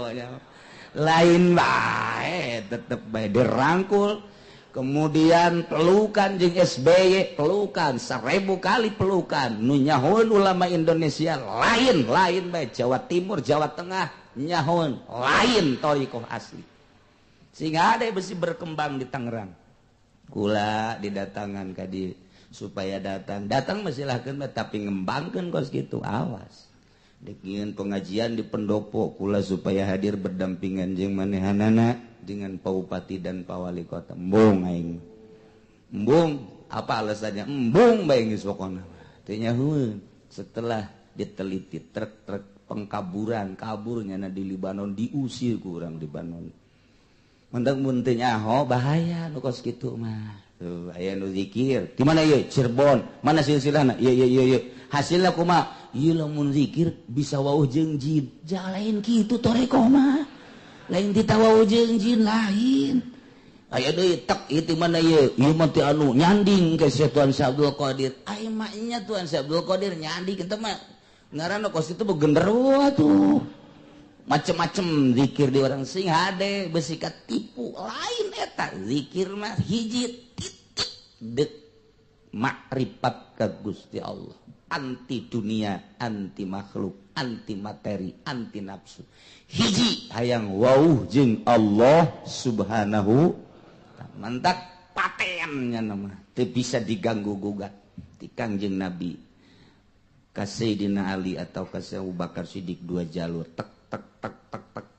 lain bae tetep bae dirangkul kemudian pelukan jeung SBY pelukan 1000 kali pelukan nu nyahoeun ulama Indonesia lain bae Jawa Timur Jawa Tengah nyahon lain torikoh asli sehingga ada besi berkembang di Tangerang kula didatangan kadi supaya datang mesilahkeun tapi ngembangkeun kos gitu awas dek pengajian di pendopo kula supaya hadir berdampingan jeung manehanana dengan Pak Bupati dan Pak Wali Kota embung aing embung apa alasannya embung bae geus pokona teu nyahoeun setelah diteliti trek pengkaburan kaburnya di Libanon diusir ku urang Libanon mendak mun teu nyaho bahaya nu kos kitu mah tuh aya nu zikir di mana ieu Cirebon mana silsilahna ieu hasilna kumaha ieu lamun zikir bisa wauh jeung jin lain kitu torekoh mah lain ditawauh jeung jin lain aya deui tek ieu mana ieu mah teh anu nyanding ke Tuan Syekh Abdul Qadir ai mah nya Tuan Syekh Abdul Qadir nyanding kitu mah ngaranna kos itu begenderuah tuh macem-macem zikir di orang sing hade besikat tipu lain eta zikir mah hiji titik dek makrifat ka Gusti Allah anti dunia anti makhluk anti materi anti nafsu hiji hayang wauh jeung Allah subhanahu mantak patennya nama teu bisa diganggu gugat ti Kangjeng Nabi ka Sayyidina Ali atau ka Abu Bakar Siddiq dua jalur tek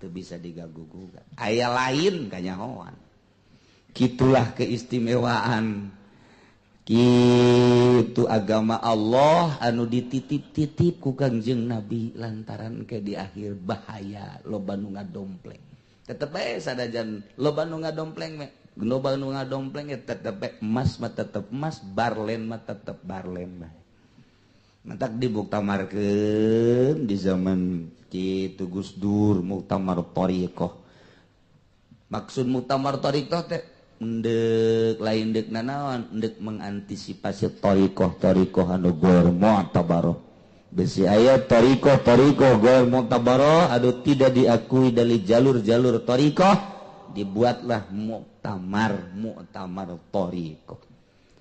teu bisa diganggu gugat aya lain kanyahoan kitulah keistimewaan kitu agama Allah anu dititip-titip ku Kangjeng Nabi lantaran ke di akhir bahaya loba nu ngadompleng tetep bae sadajan loba nu ngadompleng loba nu ngadompleng tetep bae emas mah tetep emas barlen mah tetep barlen bae mantak dibuktamarkeun di zaman kitu Gus Dur muktamar thariqah maksud muktamar thariqah teh endek lain dek nanaon endek mengantisipasi thariqah anu ghair mu'tabarah besi aya thariqah ghair mu'tabarah adu tidak diakui dari jalur-jalur thariqah dibuatlah muktamar thariqah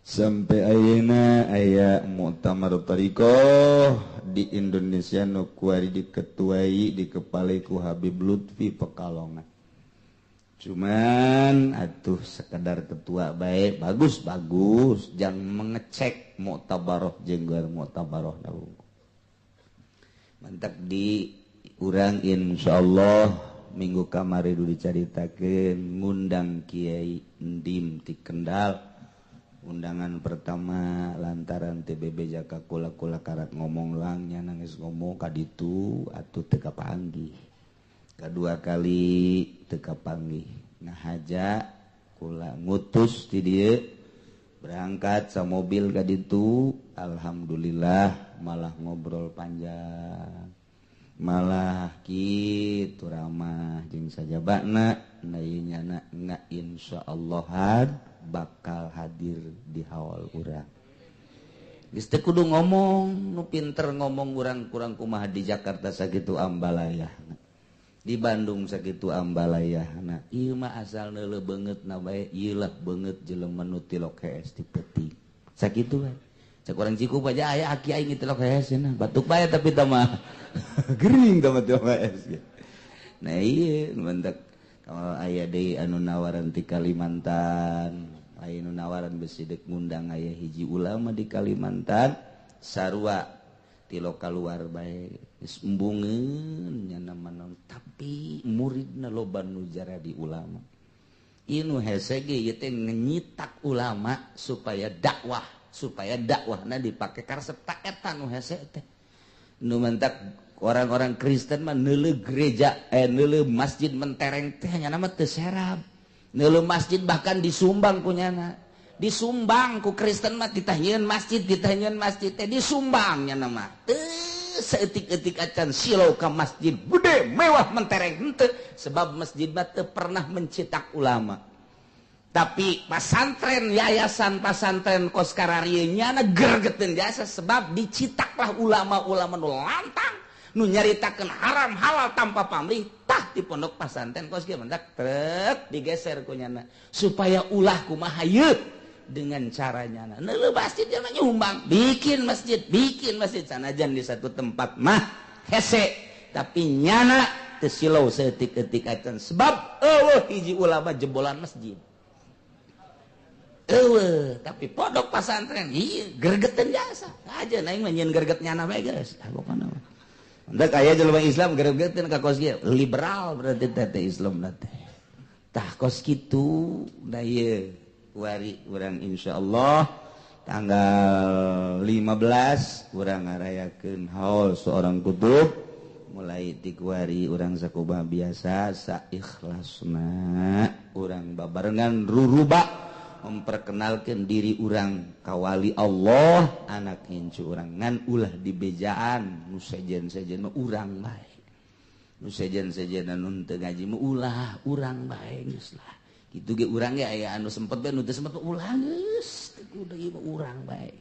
sampai ayeuna aya muktamar thariqah di Indonesia nu kuari diketuai dikepalai ku Habib Lutfi Pekalongan cuman atuh sekedar ketua baik bagus jangan mengecek muktabaroh jeung ghair muktabaroh mantap di urang insyaallah minggu kamari dulu dicaritakeun ngundang Kiai Ndim ti Kendal undangan pertama lantaran TBB Jaka kula karat ngomong langnya nangis ngomong kaditu atuh teu kapanggih kedua kali teu kapanggih nah haja kula ngutus ti dieu berangkat sa mobil kaditu alhamdulillah malah ngobrol panjang malah kitu ramah jeung sajabana nayina na insyaallah bakal hadir di hawal urang geus teu kudu ngomong nu pinter ngomong urang kurang kumaha di Jakarta sakitu ambalaya di Bandung sakitu ambalayahna ieu mah asal neuleuh beungeut na bae ieu lah beungeut jelema nu tilok hees ti peuting sakitu we cek urang Cikupa aja aya aki aing tilok hees cenah batuk bae tapi tah mah gering tah mah tilok hees nah ieu mentek aya deui anu nawaran ti Kalimantan aya nu nawaran besi deuk ngundang aya hiji ulama di Kalimantan sarua ti lokal luar bae geus embungeun nya naon tapi muridna loba nu jadi ulama ieu nu hese ge ieu teh nyitak ulama supaya dakwahna dipake karesep ta eta nu hese teh nu mentak orang-orang Kristen mah neuleuh gereja neuleuh masjid mentereng teh nya nama teu serab neuleuh masjid bahkan disumbang kunyana disumbang ku Kristen mah ditahieun masjid teh disumbang nya nama teu saeutik-eutik acan silau ka masjid gede mewah mentereng henteu sebab masjid mah teu pernah mencetak ulama tapi pasantren yayasan pasantren Koskararieu nya gergeteun jasa sebab dicitaklah ulama-ulama nu lantang nu nyaritakeun haram halal tanpa pamrih tah di pondok pasantren kos kieu mendak trek digeser ku nyana supaya ulah kumaha ieu dengan caranya neuleuh masjid jangan nyumbang bikin masjid sanajan di satu tempat mah hese tapi nyana teu silau saeutik-eutik acan sebab eueuh hiji ulama jebolan masjid tapi pondok pasantren ieu gergeteun jasa aja aing mah nyeun gerget nyana bae geus pokona mah hendak aya jelema Islam gerget-gergeteun ka kos kieu liberal berarti teh Islam teh tah kos kitu da ieu wari urang insyaallah tanggal 15 urang ngarayakeun haul seorang kutub mulai ti kuari urang sakumaha biasa saikhlasna urang babarengan ruruba memperkenalkan diri urang kawali Allah anak incu urang ngan ulah dibejaan nu sejen-sejen mah urang bae nu sejen-sejen anu teu ngaji mah ulah urang bae geus lah kitu ge urang ge aya anu sempet bae nu teu sempet ulah geus teu kudu ieu mah urang bae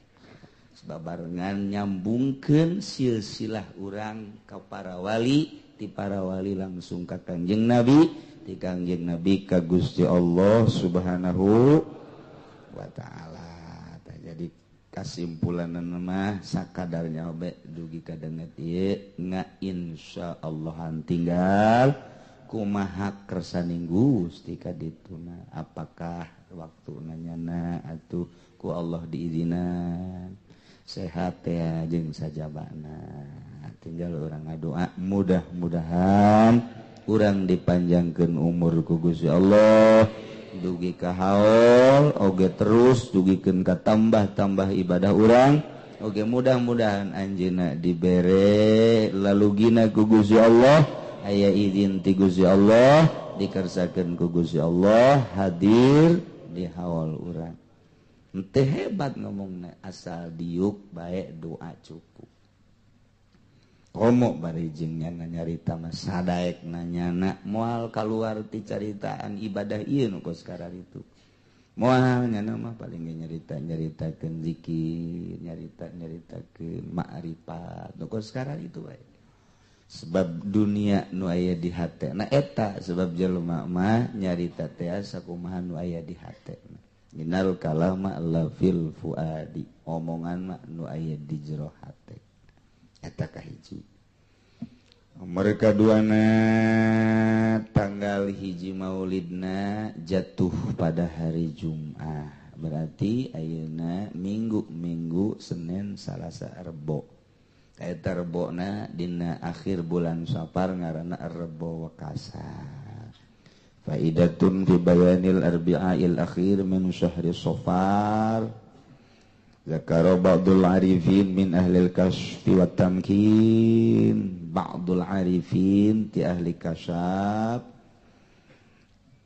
babarengan nyambungkeun silsilah urang ka para wali ti para wali langsung ka Kangjeng Nabi ti Kangjeng Nabi ka Gusti Allah Subhanahu wa ta'ala. Jadi kesimpulan mah sakadarnya obe dugi kadanget ieu insyaallahan tinggal kumaha kersaning Gusti ka dituna apakah waktuna nyana atuh ku Allah diizinan sehat ya jeung sajabana tinggal urang ngadoa mudah-mudahan urang dipanjangkeun umur ku Gusti Allah dugi ka haul oge terus dugikeun ka tambah-tambah ibadah urang oge mudah-mudahan anjeunna dibere lalugina ku Gusti Allah aya izin ti Gusti Allah dikersakeun ku Gusti Allah hadir di haul urang teu hebat ngomongna asal diuk bae doa cukup komo bari jeung nyana nyarita mah sadaek nanyana moal kaluar ti caritaan ibadah ieu nu sekarang itu moal nyana mah paling ge nyarita-nyaritakeun zikir nyaritakeun ma'rifat nu sekarang itu bae sebab dunia nu aya di hatena eta sebab jelema mah nyarita teh sakumaha nu aya di hatena minal kalama la fil fuadi omongan mah nu aya di jero hate eta kahiji nomor kaduana tanggal hiji maulidna jatuh pada hari Jumat berarti ayeuna minggu Senin Salasa Rebo eta rebona dina akhir bulan Safar ngaranna Rebo Wakasar faidatun fi bayanil arbi'il akhir min syahri Safar zakara ba'dul arifin min ahlil kasfi wa tamkin ba'dul arifin ti ahli kasyaf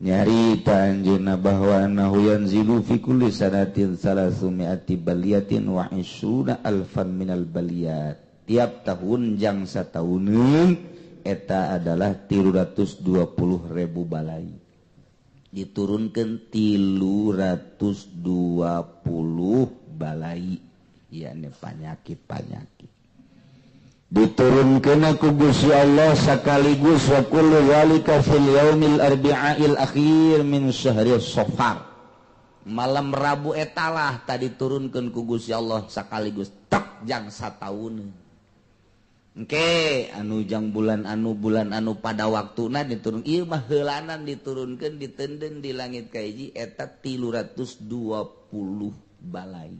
nyari tanjuna bahwa annahu yanzilu fi kulli sanatin 300 baliyatin wa 20 alfan minal baliyat tiap tahun jang satauneun eta adalah 320.000 balai diturunkeun 320 balai yakni penyakit diturunkeun ku Gusti Allah sakaligus wa kullu zalika fil yaumil arbi'il akhir min syahri Safar. Malam Rabu etalah tadi turunkeun ku Gusti Allah sakaligus tek jang sataun. Engke anu jang bulan anu pada waktuna diturun ieu mah heulanan diturunkeun ditenden di langit kahiji eta 320 balai.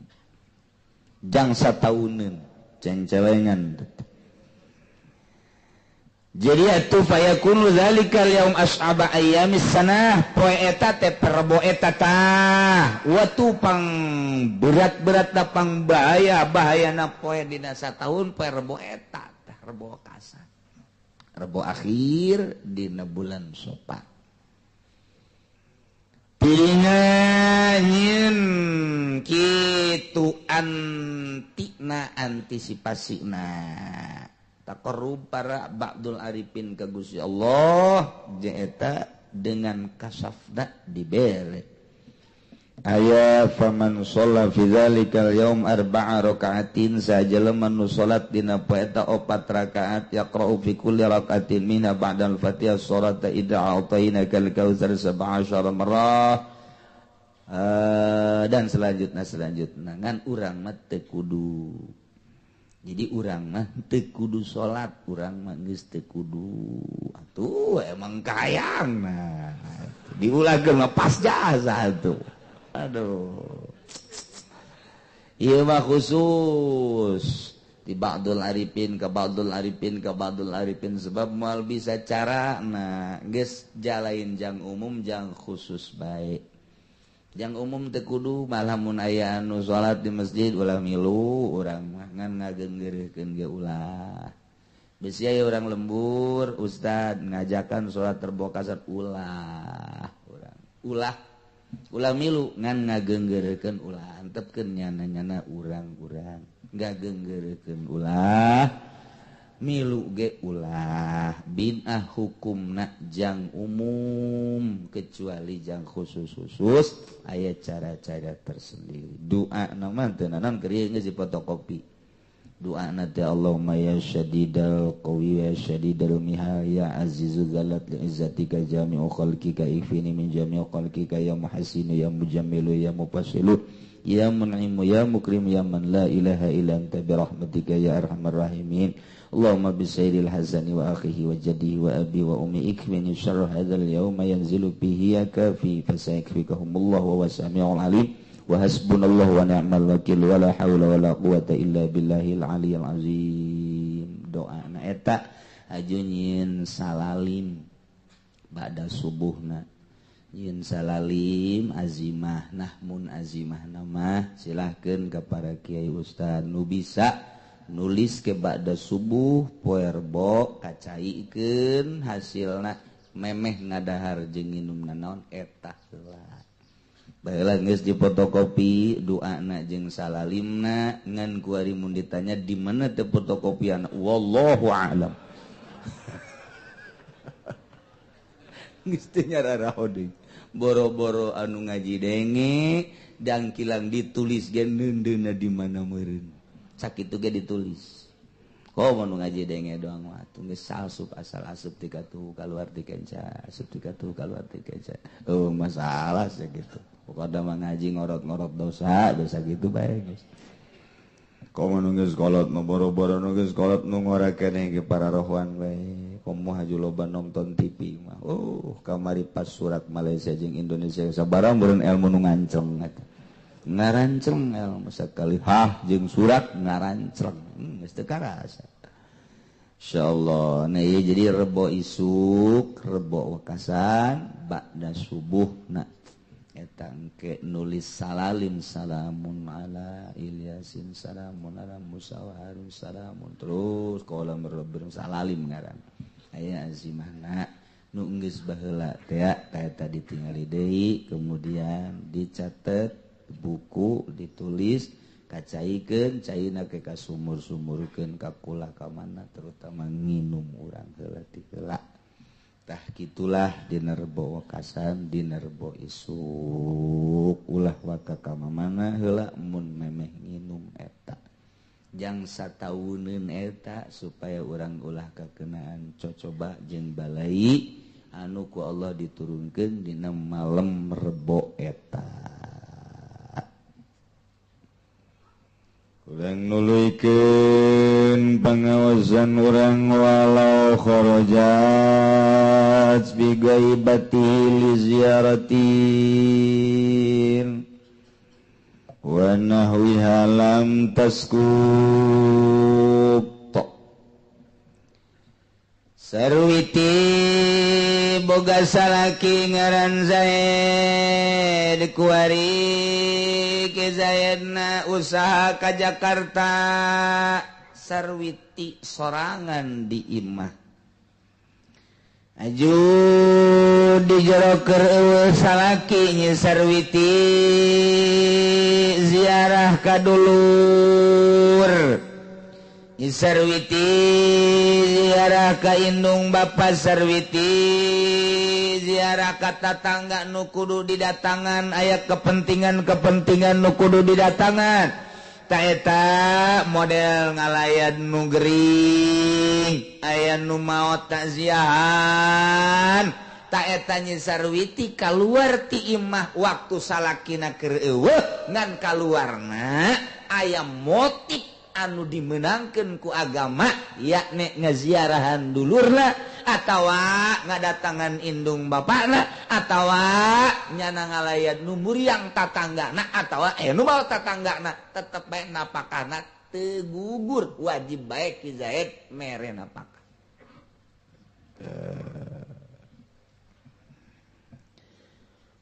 Jang satauneun cengcelengan. Jadi atuh fayakunu zalikal yaum as'aba ayyamis sanah poe eta teh perbo eta tah watu pang berat-berat da pang bahayana poe dina sataun poe rebo eta tah rebo kasar rebo akhir dina bulan Safar pilingan kitu antisipasina taqarrub para ba'dul arifin ka Gusti Allah jaeta dengan kasafna dibere aya faman shalla fi dzalikal yaum arba'a raka'atin sajalema nu salat dina poe eta 4 rakaat yaqra'u fi kulli raka'atin minha ba'dal fatihah surata idza a'tayna kal kautsar 17 marrah dan selanjutnya ngan urang mah teu kudu. Jadi urang mah teu kudu salat, urang mah geus teu kudu. Atuh emang kayang nah. Diulangkeun mah pas jasa atuh. Aduh. Ieu mah khusus di ba'dul arifin ka ba'dul arifin sebab moal bisa cara nah geus jalain jang umum jang khusus bae. Jang umum teu kudu malah mun aya anu salat di masjid ulah milu urang mah ngan ngageunggeurekeun ge ulah. Bisi aya urang lembur ustad ngajakan salat terbo kasar ulah urang. Ulah milu ngan ngageunggeurekeun ulah antepkeun nyana-nyana urang-urang ngageunggeurekeun ulah milu ge ulah binah hukumna jang umum kecuali jang khusus aya cara-cara tersendiri doa nama teu naon keur geus difotokopi doa na teh Allahumma ya syadidal qawi ya syadidal mihal ya azizu zalat li izzatika jami'u khalqika ifini min jami'u khalqika ya muhassinu ya mujammilu ya mufassilu ya mun'imu ya mukrimu ya man la ilaha illa anta bi rahmatika ya arhamar rahimin Allahumma bisairil hazani wa akhihi wa jadihi wa abi wa ummi ikfini syarra hadzal yawma yanzilu bihi ya kafi fasayakfikahumullahu wa wasami'ul alim wa hasbunallahu wa ni'mal wakil wa la hawla wa la quwata illa billahil aliyyil azim. Doa na eta ajunyin salalim ba'da subuhna yin salalim azimah nah mun azimah nama silahkeun ka para kiai ustad nu bisa nulis ke ba'da subuh poe rebo kacaikeun hasilna memeh ngadahar jeung nginumna naon eta heula. Baheula geus difotokopi doana jeung salalimna ngan ku ari mun ditanya di mana teh fotokopian wallahu a'lam. Geus teu nyararaho deui. Boro-boro anu ngaji denge dan kilang ditulis ge neundeuna di mana meureun. Sakitu ge ditulis. Komo nu ngaji denge doang mah geus salsup asal asup ti katuh kaluar ti kenca, asup ti katuh kaluar ti kenca. Oh masalah sakitu. Pokokna mah ngaji ngorot-ngorot dosa gitu bae geus. Komo nu geus kolot mah boro-boro nu geus kolot nu ngora keneh ge para rohwan bae. Komo haju loba nonton TV mah. Kamari pas surat Malaysia jeung Indonesia sabaraha meureun ilmu nu nganceng eta. Ngaranceng ilmu sakali jeung surat ngaranceng geus teu karasa insyaallah. Nah ieu jadi rebo isuk rebo wekasan ba'da subuhna eta engke nulis salalim salamun ala Ilyasin salamun ala Musa wa Harun salamun terus qala rabbir salalim ngaran aya azimahna nu geus baheula teh eta ditingali deui kemudian dicatet buku ditulis kacaikeun caina ke ka sumur-sumurkeun ka kulah ka mana terutama nginum urang heula ti heula tah kitulah dina rebo wekasan dina rebo isuk ulah waka ka mana heula mun memeh nginum eta jangsa tauneun eta supaya urang ulah kakenaan cocoba jeung balai anu ku Allah diturunkeun dina malam Rebo eta. Urang nuluykeun pangawasan urang walau kharajat bi ghaibati li ziyaratin wa nahwiha lam taskut. Sarwiti boga salaki ngaran Zaid kuari ke Zaidna usaha ka Jakarta. Sarwiti sorangan di imah aju di jero keur salaki nya Sarwiti ziarah ka dulur. Sarwiti ziarah ka indung bapa Sarwiti ziarah ka tatangga nu kudu didatangan aya kepentingan nu kudu didatangan ta eta model ngalayan nu gering aya nu maot takziahan ta eta nya Sarwiti kaluar ti imah waktu salakina keur eueuh ngan kaluarna aya motif anu dimenangkeun ku agama yakni ngaziarahan dulurna atawa ngadatangan indung bapana atawa nyana ngalayan nu muriang tatanggana atawa nu mau tatanggana tetep bae napakana teu gugur wajib bae ki Zaid mere napaka.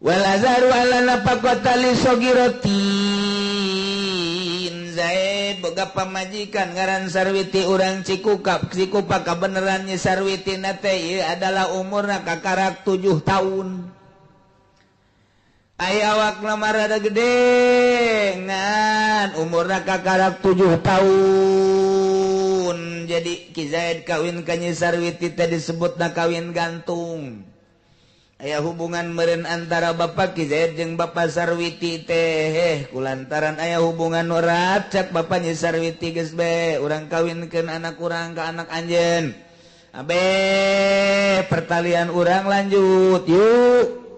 Wal azaru ala nafaqata li sogiratin. Zaid boga pamajikan ngaran Sarwiti urang Cikupa kabenerannya Sarwiti nate ieu adalah umurna kakarak 7 tahun. Aya awakna marada gede ngan umurna kakarak 7 tahun. Jadi Ki Zaid kawin ka Nyi Sarwiti teh disebutna kawin gantung. Aya hubungan meureun antara Bapak Ki Zaid jeung Bapak Sarwiti teh kulantaran aya hubungan nu erat cak Bapak Nyi Sarwiti geus bae urang kawinkeun anak urang ka anak anjeun. Abe pertalian urang lanjut yuk.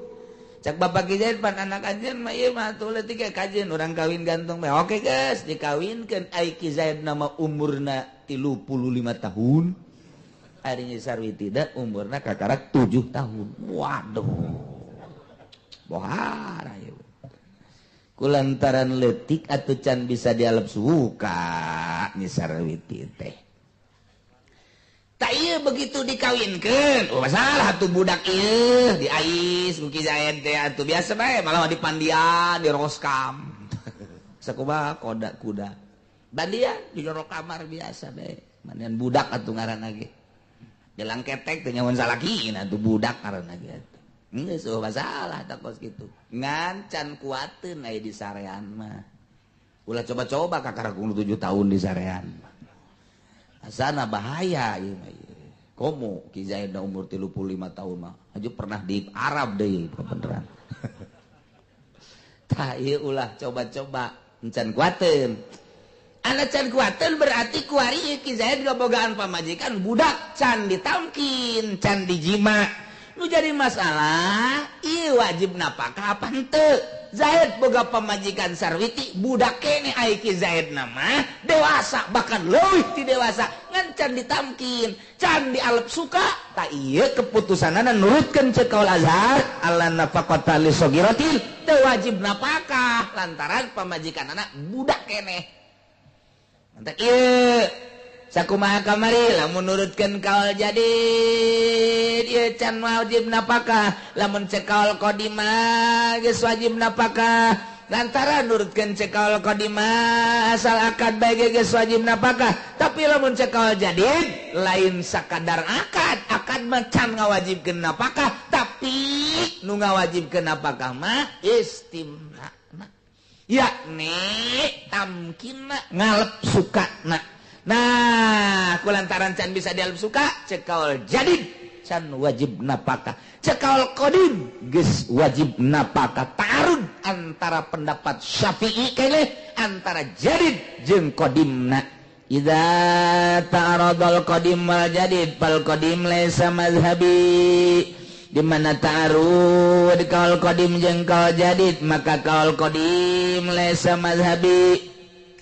Cak Bapak Ki Zaid pan anak anjeun mah ieu mah atuh leutik kajeun urang kawin gantung bae. Oke geus dikawinkeun ai Ki Zaid nama umurna 35 tahun. Ari Nyi Sarwiti da umurna kakarak 7 tahun. Waduh. Bohara ya. Kulantaran leutik atuh can bisa dialep suka Nyi Sarwiti teh. Tak iya begitu dikawinkeun. Oh masalah atuh budak ieu diais ku Ki Zaid teh atuh biasa bae malah dipandian di roskam. Sakumaha koda kuda. Bandian di jero kamar biasa bae. Mandian budak atuh ngaranna ge. Jalan ketek teh nyawan salakina tuh budak karena gitu. Geus masalah tak kos kitu. Ngan kuateun aya di sarean mah. Ulah coba-coba kakarak 7 tahun di sarean. Asana bahaya ieu mah. Komo Ki Zaid umur 35 tahun mah. Aju pernah di Arab deui beneran. Tah ieu ulah coba-coba encan kuateun. Anak can kuateun berarti kuari Ki Zaid gabogaan pamajikan budak can ditamkin, can dijima. Nu jadi masalah, ieu wajib napakah apa henteu? Zaid boga pamajikan Sarwiti, budak kene ai Ki Zaid nama dewasa bahkan leuwih ti dewasa ngan can ditamkin, can dialep suka. Ta ieu keputusanana nurutkeun ceuk kaul Azhar, alla nafaqata li sogiratin, teu wajib napakah lantaran pamajikanana budak kene. Mantap ieu sakumaha kamari lamun nurutkeun kaul jadid ieu can wajib napakah lamun cek kaul qadimah geus wajib napakah lantaran nurutkeun cek kaul qadimah asal akad bae geus wajib napakah tapi lamun cek kaul jadid lain sakadar akad mah can ngawajibkeun napakah tapi nu ngawajibkeun napakah mah istimna yakni tamkinna ngalep sukana. Nah kulantaran can bisa dialep suka cek kaul jadid can wajib napakah cek kaul qadim geus wajib napakah. Ta'arud antara pendapat Syafi'i keneh antara jadid jeung qadimna idza ta'aradal qadim wal jadid fal qadim laysa mazhabi di mana ta'arud kaul qadim jeung kaul jadid maka kaul qadim laysa mazhabi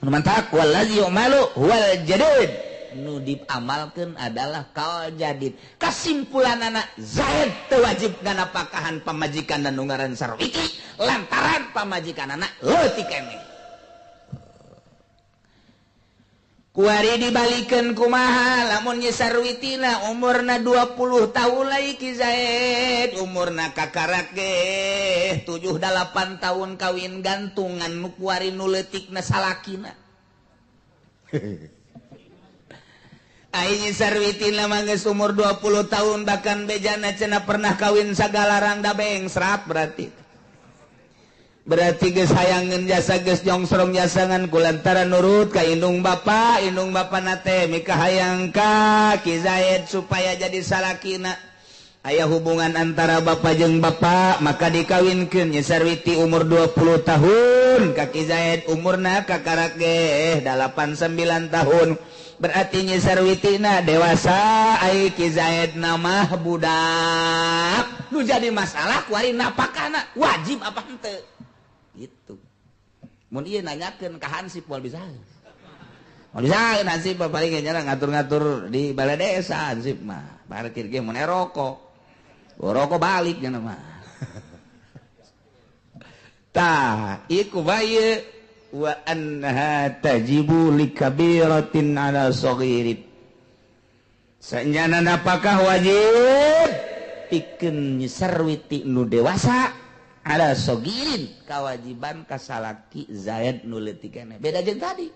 mantak wallazi yu'malu wal jadid nu diamalkeun adalah kaul jadid kasimpulan anak zaid teu wajib kana pakahan pamajikan dan ngaran sarwiti lantaran pamajikan anak leutik keneh kuari dibalikeun kumaha lamun nya sarwitina umurna 20 tahun lai Ki Zaid umurna kakarak ge 7-8 tahun kawin gantungan nu kuari nu leutikna salakina Aing sarwitina mah geus umur 20 tahun bahkan bejana cenah pernah kawin sagala rangda beeng serat berarti geus hayangeun jasa geus jongsrong jasangan kulantaran nurut ka indung bapa nate mika hayang ka Ki Zaid supaya jadi salakina aya hubungan antara bapa jeung bapa maka dikawinkeun nya sarwiti umur 20 tahun ka Ki Zaid umurna kakarak ge 89 tahun berarti nya sarwitina dewasa ai Ki Zaid nama budak nu jadi masalah kuari napakana wajib apa henteu gitu mun ieu nanyakeun ka Hansip moal bisa Hansip paling nya ngatur-ngatur di balai desa Hansip mah parkir ge mun rokok balik nya mah tah iku bae wa anha tajibu likabiratin ala saghirin sanjana apakah wajib pikeun sarwiti nu dewasa ala saghirin kawajiban kasalaki Zaid nu leutik keneh beda jeung tadi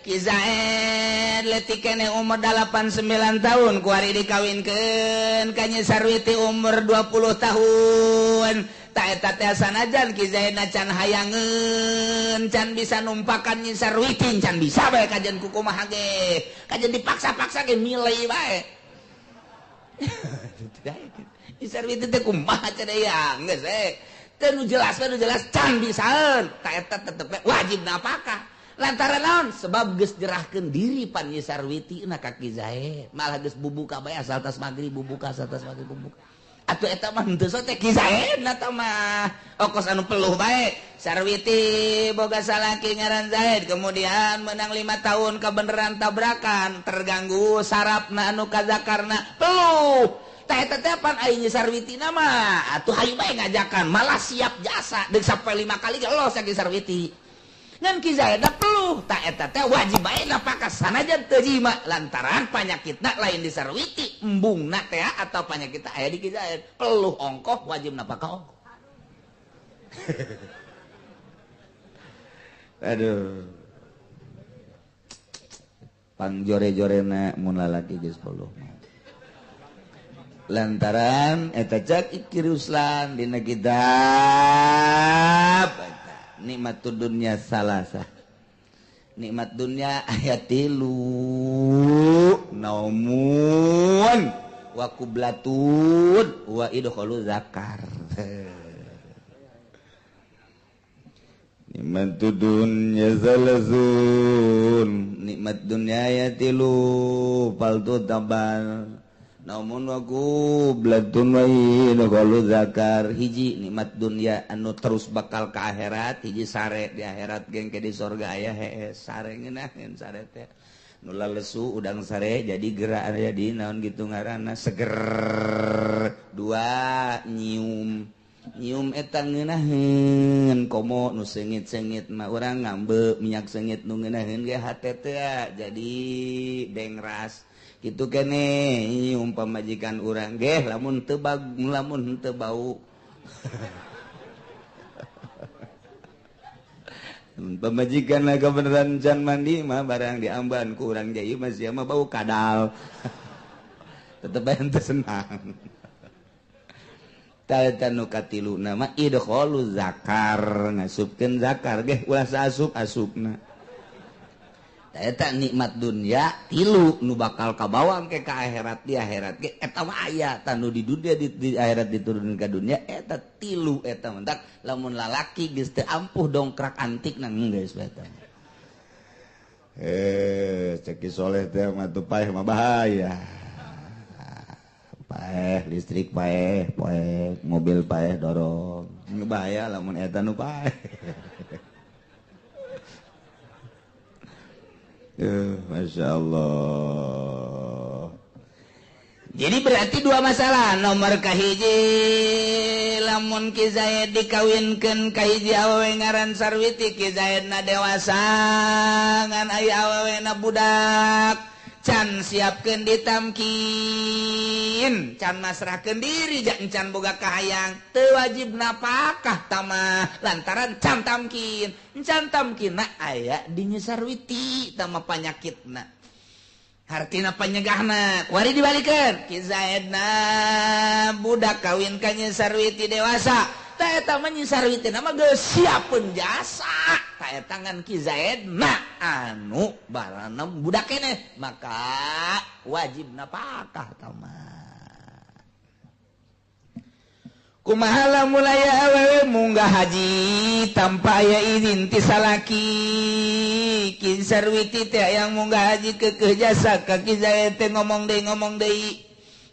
Ki Zaid leutik keneh umur 89 tahun kuari dikawinkeun ka nya sarwiti umur 20 tahun ta eta teh sanajan Ki Zaid can hayangeun can bisa numpakan nya sarwiti can bisa bae kajen kukumaha ge kajen dipaksa-paksa ge milih bae sarwiti teh kumaha cenah ya geus teh nu jelas can bisaeun ta eta tetep wajib napakah lantaran naon sebab geus jerahkeun diri pan nya sarwiti na ka Ki Zaid malah geus bubuka bae asal tas magrib bubuka asal tas magrib bubuka atuh eta mah henteu teh Ki Zaid na tah mah okos anu peluh bae sarwiti boga salaki ngaran Zaid kemudian menang 5 tahun kabeneran tabrakan terganggu sarafna anu kazakarna peluh tah eta teh pan aing sarwitina mah atuh hayu bae ngajakan malah siap jasa deuk sampai 5 kali ge los ya Ki sarwiti ngan Ki Zaid peluh tah eta teh wajib bae napakah sanajan teu jima lantaran panyakitna lain di sarwiti embungna teh atau panyakitna aya di Ki Zaid peluh ongkoh wajib napakah ongkoh aduh pangjore-jorena mun lalaki geus peluh lantaran eta cak Iki Ruslan dina kitab nikmatud dunya salasa nikmat dunya ayat 3 naumun wa qublatun wa idkhalu zakar nikmatud dunya salasun nikmat dunya ayat 3 paltu tabal naumun wa qublatun wa idkhalu zakar hiji nikmat dunya anu terus bakal ka akhirat hiji sare di akhirat geng ke di surga aya hees sare ngeunaheun sare teh nu lesu udang sare jadi gerak aya di naon kitu ngaranna seger dua nyium eta ngeunaheun komo nu seungit-seungit mah urang ngambe minyak seungit nu ngeunaheun ge hate teh jadi bengras gitu kene nyium pamajikan urang ge lamun teu bau pamajikan laga beneran can mandi mah barang diamban ku urang jai mah sia mah bau kadal tetep bae teu senang tah nu katiluna mah idkhalu zakar ngasupkeun zakar ge ulah saasup-asupna eta nikmat dunya 3 nu bakal kabawang ke ka akhirat di akhirat ge eta mah aya tanu di dunia di akhirat diturunkeun ka dunya eta 3 eta mentak lamun lalaki geus teu ampuh dongkrak antik nang geus eta ceki soleh teh mah tuh paeh mah bahaya. Paeh listrik paeh, mobil paeh dorong. Ini bahaya lamun eta nu paeh. Masya Allah. Jadi berarti dua masalah. Nomor kahiji lamun Ki Zaid dikawinkeun ka hiji awewe ngaran Sarwiti, Ki Zaidna dewasa ngan aya awewena budak, can siapkeun ditamkin, can masrahkeun diri jak encan boga kahayang, teu wajib napakah tamah lantaran can tamkin. Encan tamkinna aya di Nyi Sarwiti tamah panyakitna. Hartina panyegahna kuari dibalikeun Ki Zaidna budak kawin ka Nyi Sarwiti dewasa, ta eta mah Nyi Sarwiti mah geus siapeun jasa ta eta ngan Ki Zaidna anu barana budak keneh, maka wajib napakah ta mah. Kumaha lamun aya awewe munggah haji tanpa aya izin ti salaki, Ki Sarwiti teh yang munggah haji keukeuh jasa ka Ki Zaid teh ngomong deui.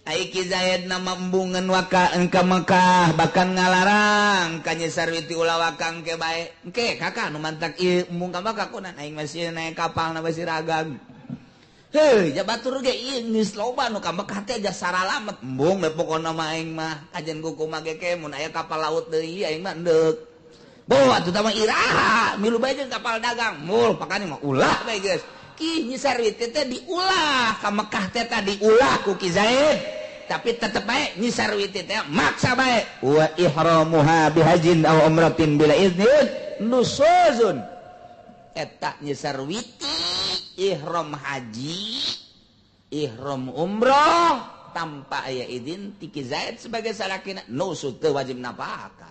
Ai Ki Zaid na mambungeun wakaeun ka Mekah bahkan ngalarang ka Nyi Sarwiti ulah wakang ke bae. Engke kakak nu mantak ieu embung ka Mekah kunaon aing masih naik kapal na masih ragang. Heuh, jabatur ge ieu geus loba nu ka Mekah teh jasa saralamet. Embung we pokona mah aing mah ajen kuku mah ge mun aya kapal laut deui aing mah endeuh. Boh atuh tah mah iraha, milu bae jeung kapal dagang. Mul pakana mah ulah bae geus. Ki Nyi Sarwiti teh diulah ka Mekah teh tah diulah ku Ki Zaid. Tapi tetep bae Nyi Sarwiti teh maksa bae. Wa ihramuha bihajin aw umratin bila idznun nusuzun. Eta Nyi Sarwiti ihram haji, ihram umroh tanpa aya izin ti Ki Zaid sebagai salakina nusuk teu wajib napakah.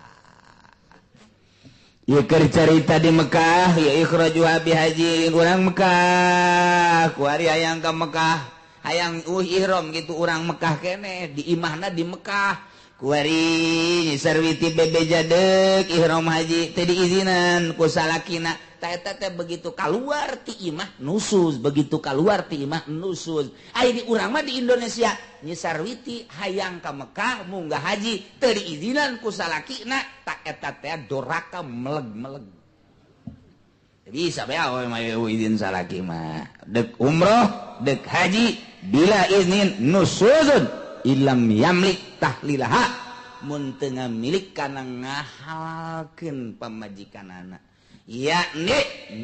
Ieu keur carita di Mekah, ya ikhrajuha bihaji urang Mekah, kuari hayang ka Mekah, hayang ihram gitu urang Mekah keneh, di imahna di Mekah. Kuari Nyi Sarwiti bebeja deuk ihram haji teu diizinan ku salakina. Eta teh begitu keluar ti imah nusus, begitu keluar ti imah nusus. Ai di urang mah di Indonesia Nyi Sarwiti hayang ka Mekah munggah haji teu diizinan ku salakina, tak eta teh doraka meleg-meleg. Bisa bae awe mah izin salaki mah. Deuk umroh, deuk haji bila iznin nususun ilam yamlik tahlilaha, mun teu ngamilik kana ngahalalkeun pamajikanana. Yakni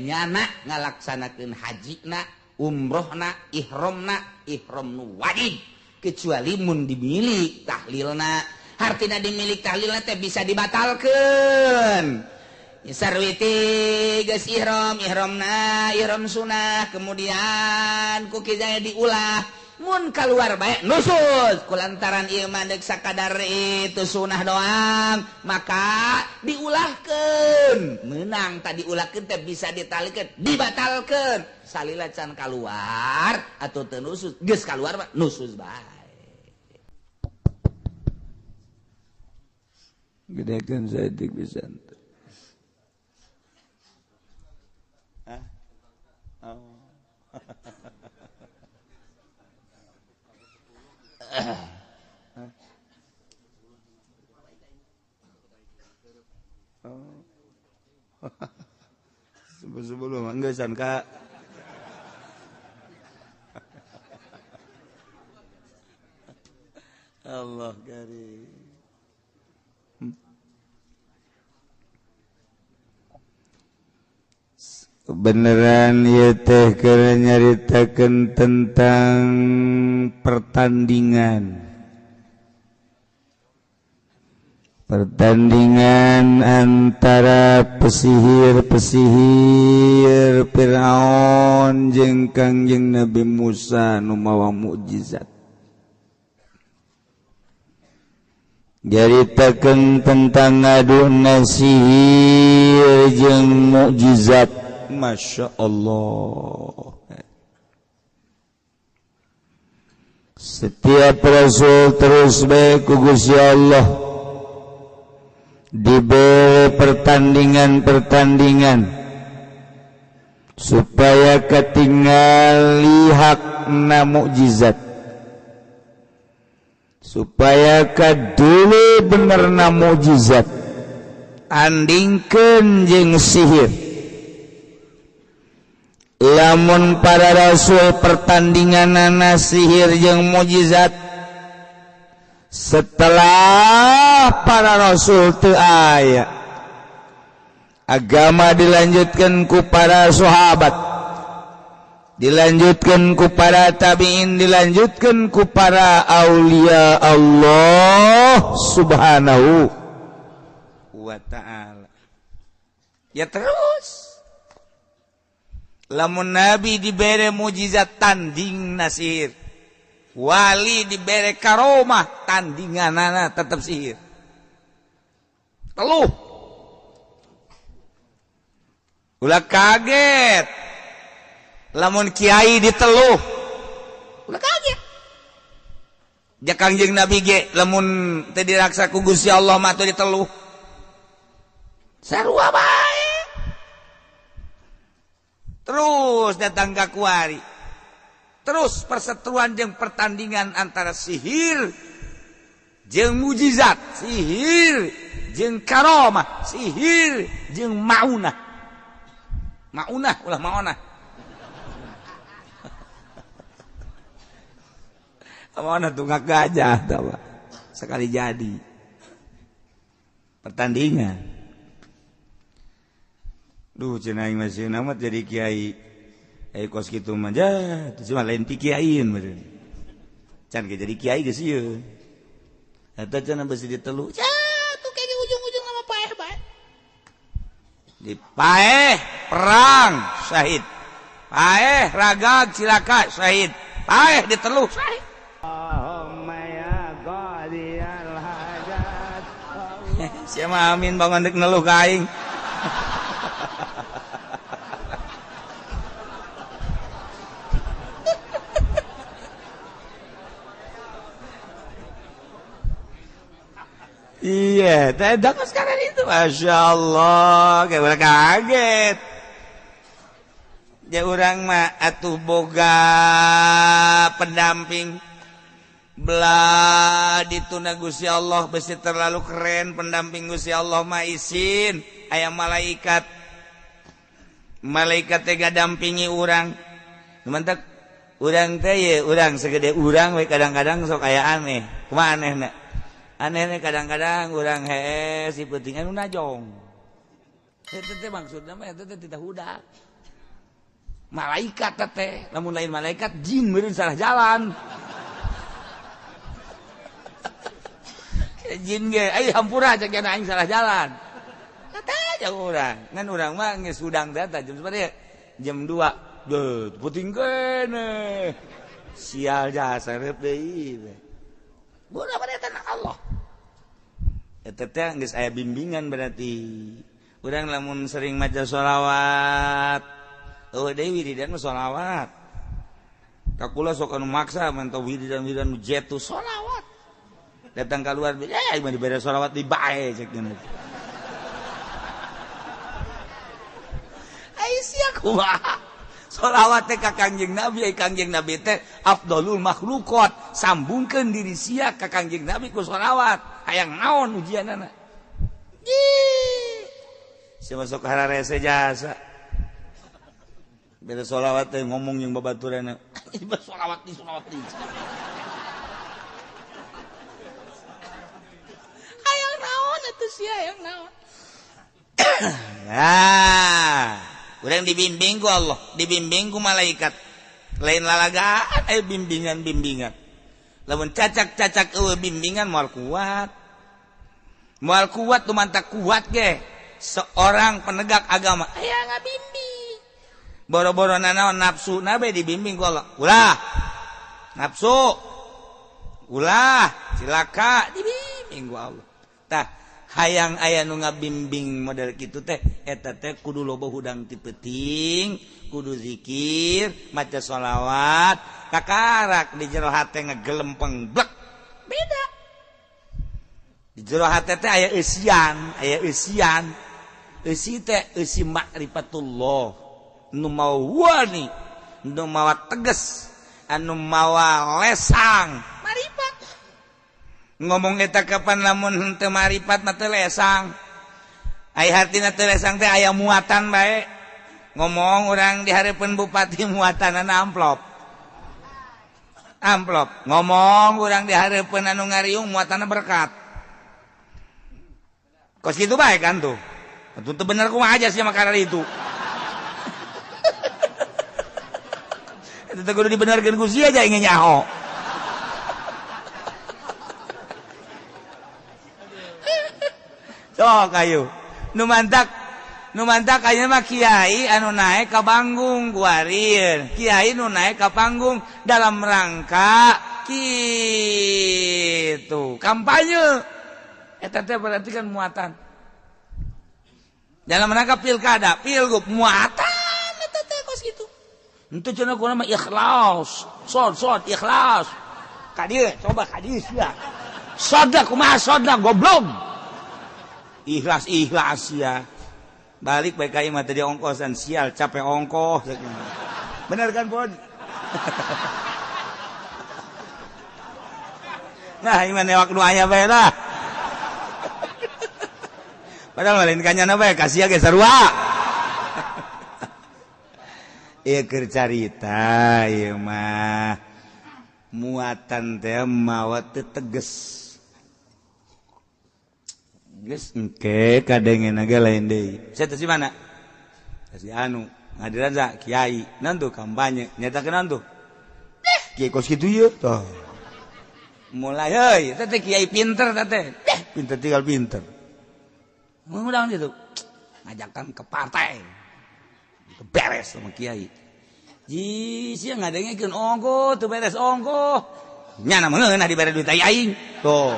nyana ngalaksanakeun hajina, umrohna, ihram nu wajib kecuali mun dimilik tahlilna. Hartina dimilik tahlilna teh bisa dibatalkeun. Nyi Sarwiti geus ihramna ihram sunah, kemudian ku Ki Zaid diulah. Mun keluar bae nusus kulantaran ieu mah deuk sakadar itu sunah doang, maka diulahkeun. Meunang tadi diulahkeun teh bisa ditalikeun, dibatalkeun. Salila can kaluar atuh teu nusus, geus kaluar mah nusus bae. Gedekeun saeutik pisan. Hah? Oh. Sebelum enggak sangka Allah karim. Beneran ieu teh keur nyaritakeun tentang pertandingan antara pesihir Firaun jeung Kangjeng Nabi Musa nu mawa mukjizat. Nyaritakeun tentang ngaduhna sihir jeung mukjizat. Masya Allah. Setiap Rasul terus baik ku Gusti Allah diberi pertandingan-pertandingan supaya ketingali hakna mukjizat, supaya kadulu benerna mukjizat andingkeun jeung sihir. Lamun para rasul pertandinganana sihir jeung mukjizat, setelah para rasul teu aya, agama dilanjutkan ku para sahabat, dilanjutkan ku para tabi'in, dilanjutkan ku para aulia Allah subhanahu wa ta'ala. Ya terus lamun nabi dibere mujizat tanding nasir, wali dibere karomah tandinganana tetap sihir. Teluh ulah kaget lamun kiai diteluh, ulah kaget. Ja Kangjeng Nabi ge lamun teu diraksa ku Gusti Allah mah teu diteluh. Sarua bae. Terus datang ka kuari. Terus perseteruan jeung pertandingan antara sihir jeung mujizat, sihir jeung karomah, sihir jeung maunah. Maunah ulah maunah. Maunah tunggak gajah tah sekali jadi. Pertandingan. Duh cenah aing masih namat jadi kiai. Kos kitu mah jah, cuma lain ti kiaiin meureun. Can ge jadi kiai geus ieu. Eta cenah besi ditelu. Jah, tuh kayak ujung-ujung nama paeh bae. Di paeh perang syahid. Paeh ragag cilaka syahid. Paeh ditelu syahid. Allahumma ya qadiyal hajat. Siapa amin bangun dek neluh ka aing. Iya, tidak sekarang itu, masya Allah, kayak udah kaget. Ya orang mah atuh boga pendamping, belah dituna Gusti Allah, besi terlalu keren pendamping Gusti Allah mah isin, aya malaikat, malaikat tega dampingi orang, mantap, orang teh ya, orang segede orang, kadang-kadang sok aya aneh, kumaha aneh nak? Anehnya kadang-kadang orang si penting anu najong. Itu teh maksudna mah eta teh tidak hudak. Malaikat teh, namun lain malaikat jin meureun salah jalan. Jin ge, ai hampura cek cenah aing salah jalan. Kata aja urang, ngan urang mah geus hudang teh jam sabaraha? Jam 2. Deuh, puting kene. Sial jasa rep deui. Bodoh pada tanah Allah. Eta teh geus aya bimbingan berarti. Urang lamun sering maca sholawat, eueuh deui wiridan mah sholawat. Kakula sok anu maksa mantau wiridan-wiridan nu jetu sholawat. Datang keluar, mah dibere sholawat di bae cek geuna. Ai sia kumaha? Sholawat teh ka Kangjeng Nabi, Kangjeng Nabi teh afdalul makhlukot, sambungkeun diri sia ka Kangjeng Nabi ku sholawat. Hayang naon ujianana? Sia masuk hararese jasa. Beda sholawat teh ngomong jeung babaturanna. Ieu sholawat di. Hayang naon atuh sia hayang naon? Nah, urang dibimbing ku Allah, dibimbing ku malaikat. Lain lalagaan bimbingan. Lamun cacak-cacak eueuh bimbingan moal kuat. Moal kuat tuh mantap kuat ge. Seorang penegak agama aya ngabimbing. Boro-boro naon nafsu nabe dibimbing ku Allah. Ulah. Nafsu. Ulah, cilaka dibimbing ku Allah. Tah hayang aya nu ngabimbing model kitu teh eta teh kudu loba hudang ti peuting, kudu zikir, maca sholawat, kakarak di jero hate ngagelempeng blek. Beda. Di jero hate teh aya eusian. Eusi teh eusi ma'rifatullah. nu mawa wani nu mawa teges anu mawa lesang maripat ngomong eta kapan lamun henteu maripat mah teu lesang aya hartina teu lesang teh aya muatan bae ngomong urang di hareupeun bupati muatanana amplop ngomong urang di hareupeun anu ngariung muatanna berkat kos kitu bae kan tuh atuh teu bener kumaha aja sih makara itu itu kudu dibenerkeun ku sia aja ingin nyaho sok ayo nu mantak ayeuna mah kiai anu naek ka panggung kuarir kiai nu naek ka panggung dalam rangka kitu kampanye eta teh berarti kan muatan dalam rangka pilkada pilgub muatan eta teh kos kitu henteu cenah kunaon mah ikhlas sod ikhlas ka dieu coba ka dieu sia soda kumaha soda goblok ikhlas ya balik baik kayak mah tadi ongkosan sial capek ongkos bener kan Pon nah iman newak nu aya bae lah padahal lain kanyana bae kasih ge sarua ieu keur carita ieu mah muatan teh mawa teu teges geus engke kadengen ge lain deui saya teh si mana si anu ngadiran sa kiai naon tuh kampanye nyatakeun naon tuh kiai kos kitu ieu tuh mulai heuy eta teh kiai pinter teh pinter tinggal pinter ngundang gitu ngajakan ke partai beres sama kiai ji sia ngadengekeun ongko teu beres ongko nya namunna dibere duit aing tuh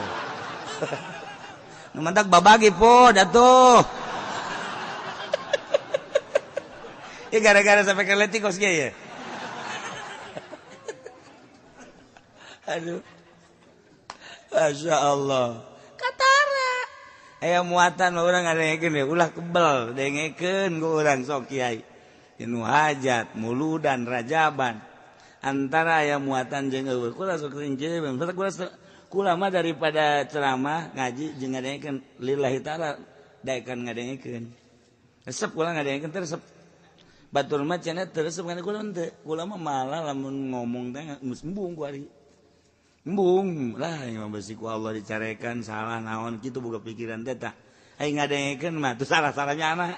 nu mantak babagi po datuh ya gara-gara sampai ke leti kos kiai ya aduh Masya Allah katara aya muatan mah urang ngadengekeun ya ulah kebel dengekeun ku urang sok kiai inu hajat muludan rajaban antara aya muatan jeung eueuh kula sok rinci kula mah daripada ceramah ngaji jeung ngadengekeun lillahi taala daekan ngadengekeun resep kula ngadengekeun teh resep batur mah cenah teu resep kana kula teu kula mah malah lamun ngomong teh geus embung ku ari embung lah yang besi ku Allah dicarekan salah naon kitu boga pikiran teh tah aing ngadengekeun mah teu salah-salahnya anak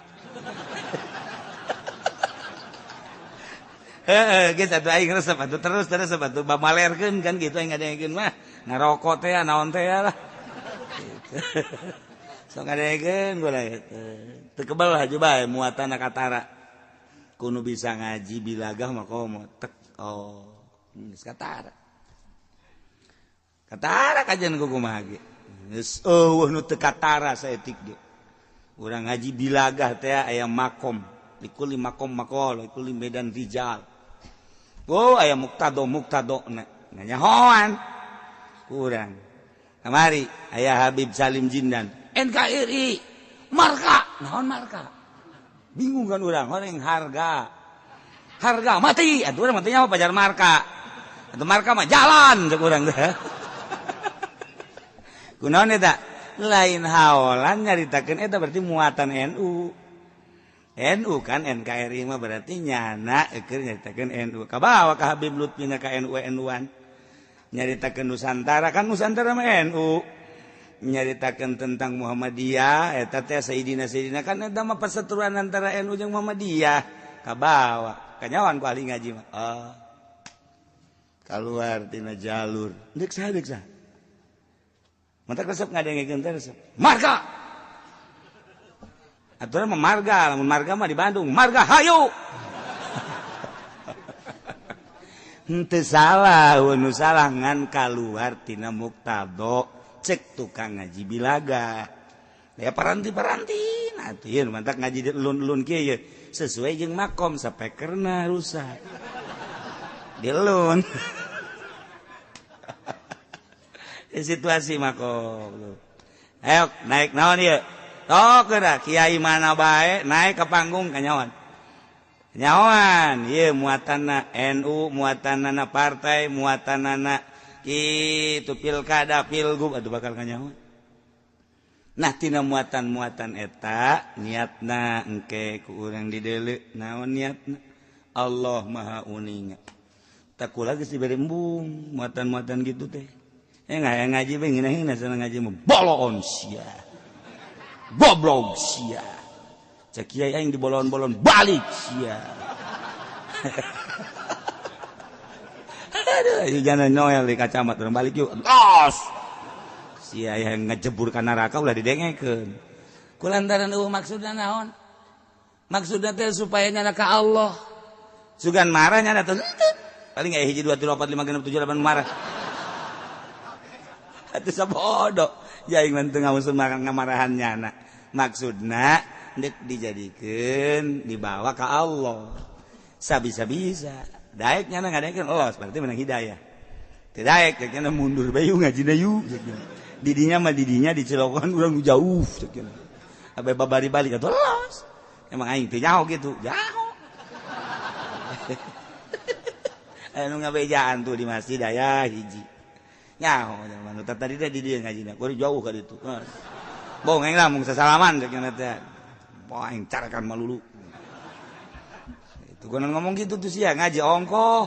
geus atuh aing resep atuh terus atuh bamalerkeun kan kitu aing ngadengekeun mah ngarokok teh naon teh lah sok ngadengekeun gua teu kebal haju bae muatan katara kudu bisa ngaji bilagah mah komo tek oh geus katara kajian ku kumaha ge geus eueuh nu teu katara saeutik ge urang ngaji bilagah teh aya makom likuli makom makol likuli medan rijal oh aya muktado nganyahoan kurang kamari aya Habib Salim Jindan NKRI marka naon marka bingung kan urang horeng harga mati atuh urang mah teh nyaho pajar marka atuh marka mah jalan cek urang teh kunaon eta lain haolan nyaritakeun eta berarti muatan NU kan NKRI mah berarti nyana keur nyaritakeun NU kabawa ka Habib Lutfina ka NU-an nyaritakeun Nusantara kan Nusantara mah NU nyaritakeun tentang Muhammadiyah eta teh Sayyidina kan eta mah perseteruan antara NU jeung Muhammadiyah kabawa kanyawan ku ahli ngaji mah kaluar tina jalur deuk saha mantak resep ngadengekeun teh resep marga aturan mah marga lamun marga mah di Bandung marga hayu henteu salah nu salah ngan kaluar tina muktado cek tukang ngaji bilaga ya paranti nah teu mantak ngaji lun kieu ye sesuai jeung makom sapekerna rusak dilun situasi makom ayo naik naon ieu tok geura kiai mana bae naik ke panggung kanyawan nyawan muatan NU muatanana partai muatanana itu pilkada pilgub aduh bakal kanyawan nah tina muatan eta niatna engke ku urang dideuleu naon niatna Allah maha uninga tak kula geus dibere embung muatan gitu teh ngaji bae ngeunaheun sana ngaji mah bolon sia goblok sia cek kiai aing dibolon-bolon balik sia aduh jangan noel di kacamat urang balik yuk los sia yang ngejebur ka neraka ulah didengekeun kulantaran maksudna naon maksudna teh supaya nyana ka Allah sugan marah nyana teh paling aya 1 2 3 4 5 6 7 8 marah atuh sabodo jaing mah teu ngamusun ngamarahan nyana maksudna dek dijadikeun dibawa ka Allah sabisa-bisa daek nyana ngadekeun elos berarti menang hidayah teu daek cenah mundur bae yuk ngajina yuk didinya mah didinya di Cilogon urang jauh cenah abe babari balik atuh elos emang aing teu nyaho gitu jauh anu ngabejaan tuh di masjid aya hiji nyaho manu tadi teh di dieu ngajina kudu jauh ka ditu bong aing lamun sasalaman cenah teh poe aing carakan malulu itu gua ngomong gitu tuh sia ngaji ongkoh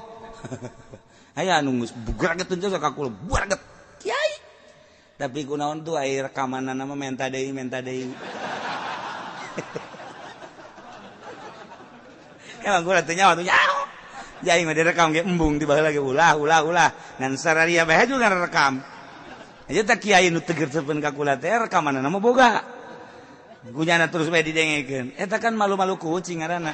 aya anu geus bugraget teh ka kula bugraget kiai tapi kunaon tuh aya rekamanana mah menta deui emang gua teh nyaho tuh nyaho jadi mah direkam ge embung tiba lagi ulah ngan sararia bae juga rekam aja tak kiai nu tegerteupeun ka kula teh rekamanana mah boga gunyana terus bae didengekeun eta kan malu-malu kucing ngaranna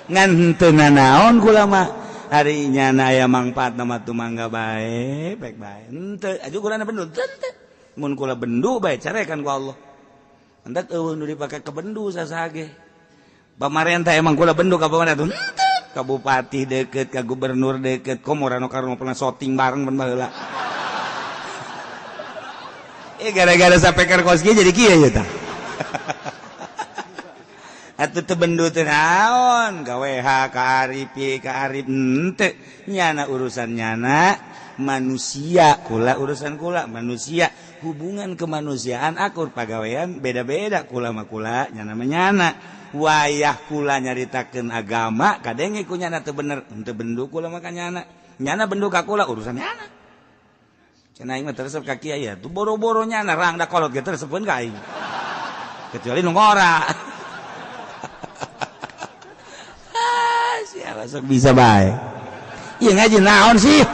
ngan teu nanaon kula mah hari nyana aya mangpaatna mah tu mangga bae baik bae henteu aju kurana bendu teu mun kula bendu bae carekan ku Allah entek eueuh nu dipake ke bendu sasage pamarentah emang kula bendu ka pamarentah ka bupati deukeut ka gubernur deukeut komorano karno pernah shooting bareng ban baheula gara-gara sampai kerkos ge jadi kieu ya tah atuh teu bendu teh naon ka WH ka Arif henteu nyana urusan nyana manusia kula urusan kula manusia hubungan kemanusiaan akur pagawean beda-beda kula mah kula nyana mah nyana wayah kula nyaritakeun agama kadenge ku nyana teu bener henteu bendu kula mah ka nyana bendu ka kula urusan nyana cenah aing mah teresep ka kiai ya tuh boro-boro nyana rang da kolot ge teresepkeun ka aing kecuali nu ngora siapa sok bisa bae ieu ngaji naon sih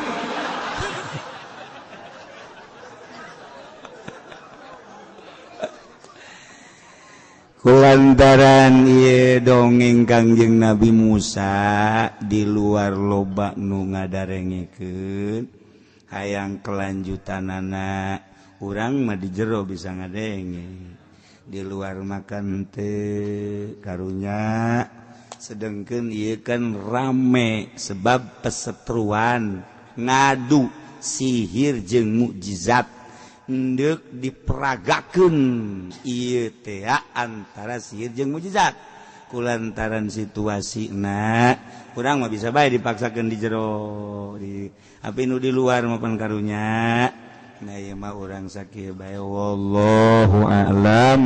kulantaran ieu dongeng Kangjeng Nabi Musa di luar loba nu ngadarengekeun hayang kelanjutanana urang mah di jero bisa ngadenge di luar makan teu karunya sedengkeun ieu kan rame sebab pesetruan ngadu sihir jeung mukjizat hendeuk diperagakeun ieu teh antara sihir jeung mukjizat kulantaran situasina urang mah bisa bae dipaksakeun di jero di api nu di luar mapan karunya nah ieu mah urang sakieu bae wallahu a'lam.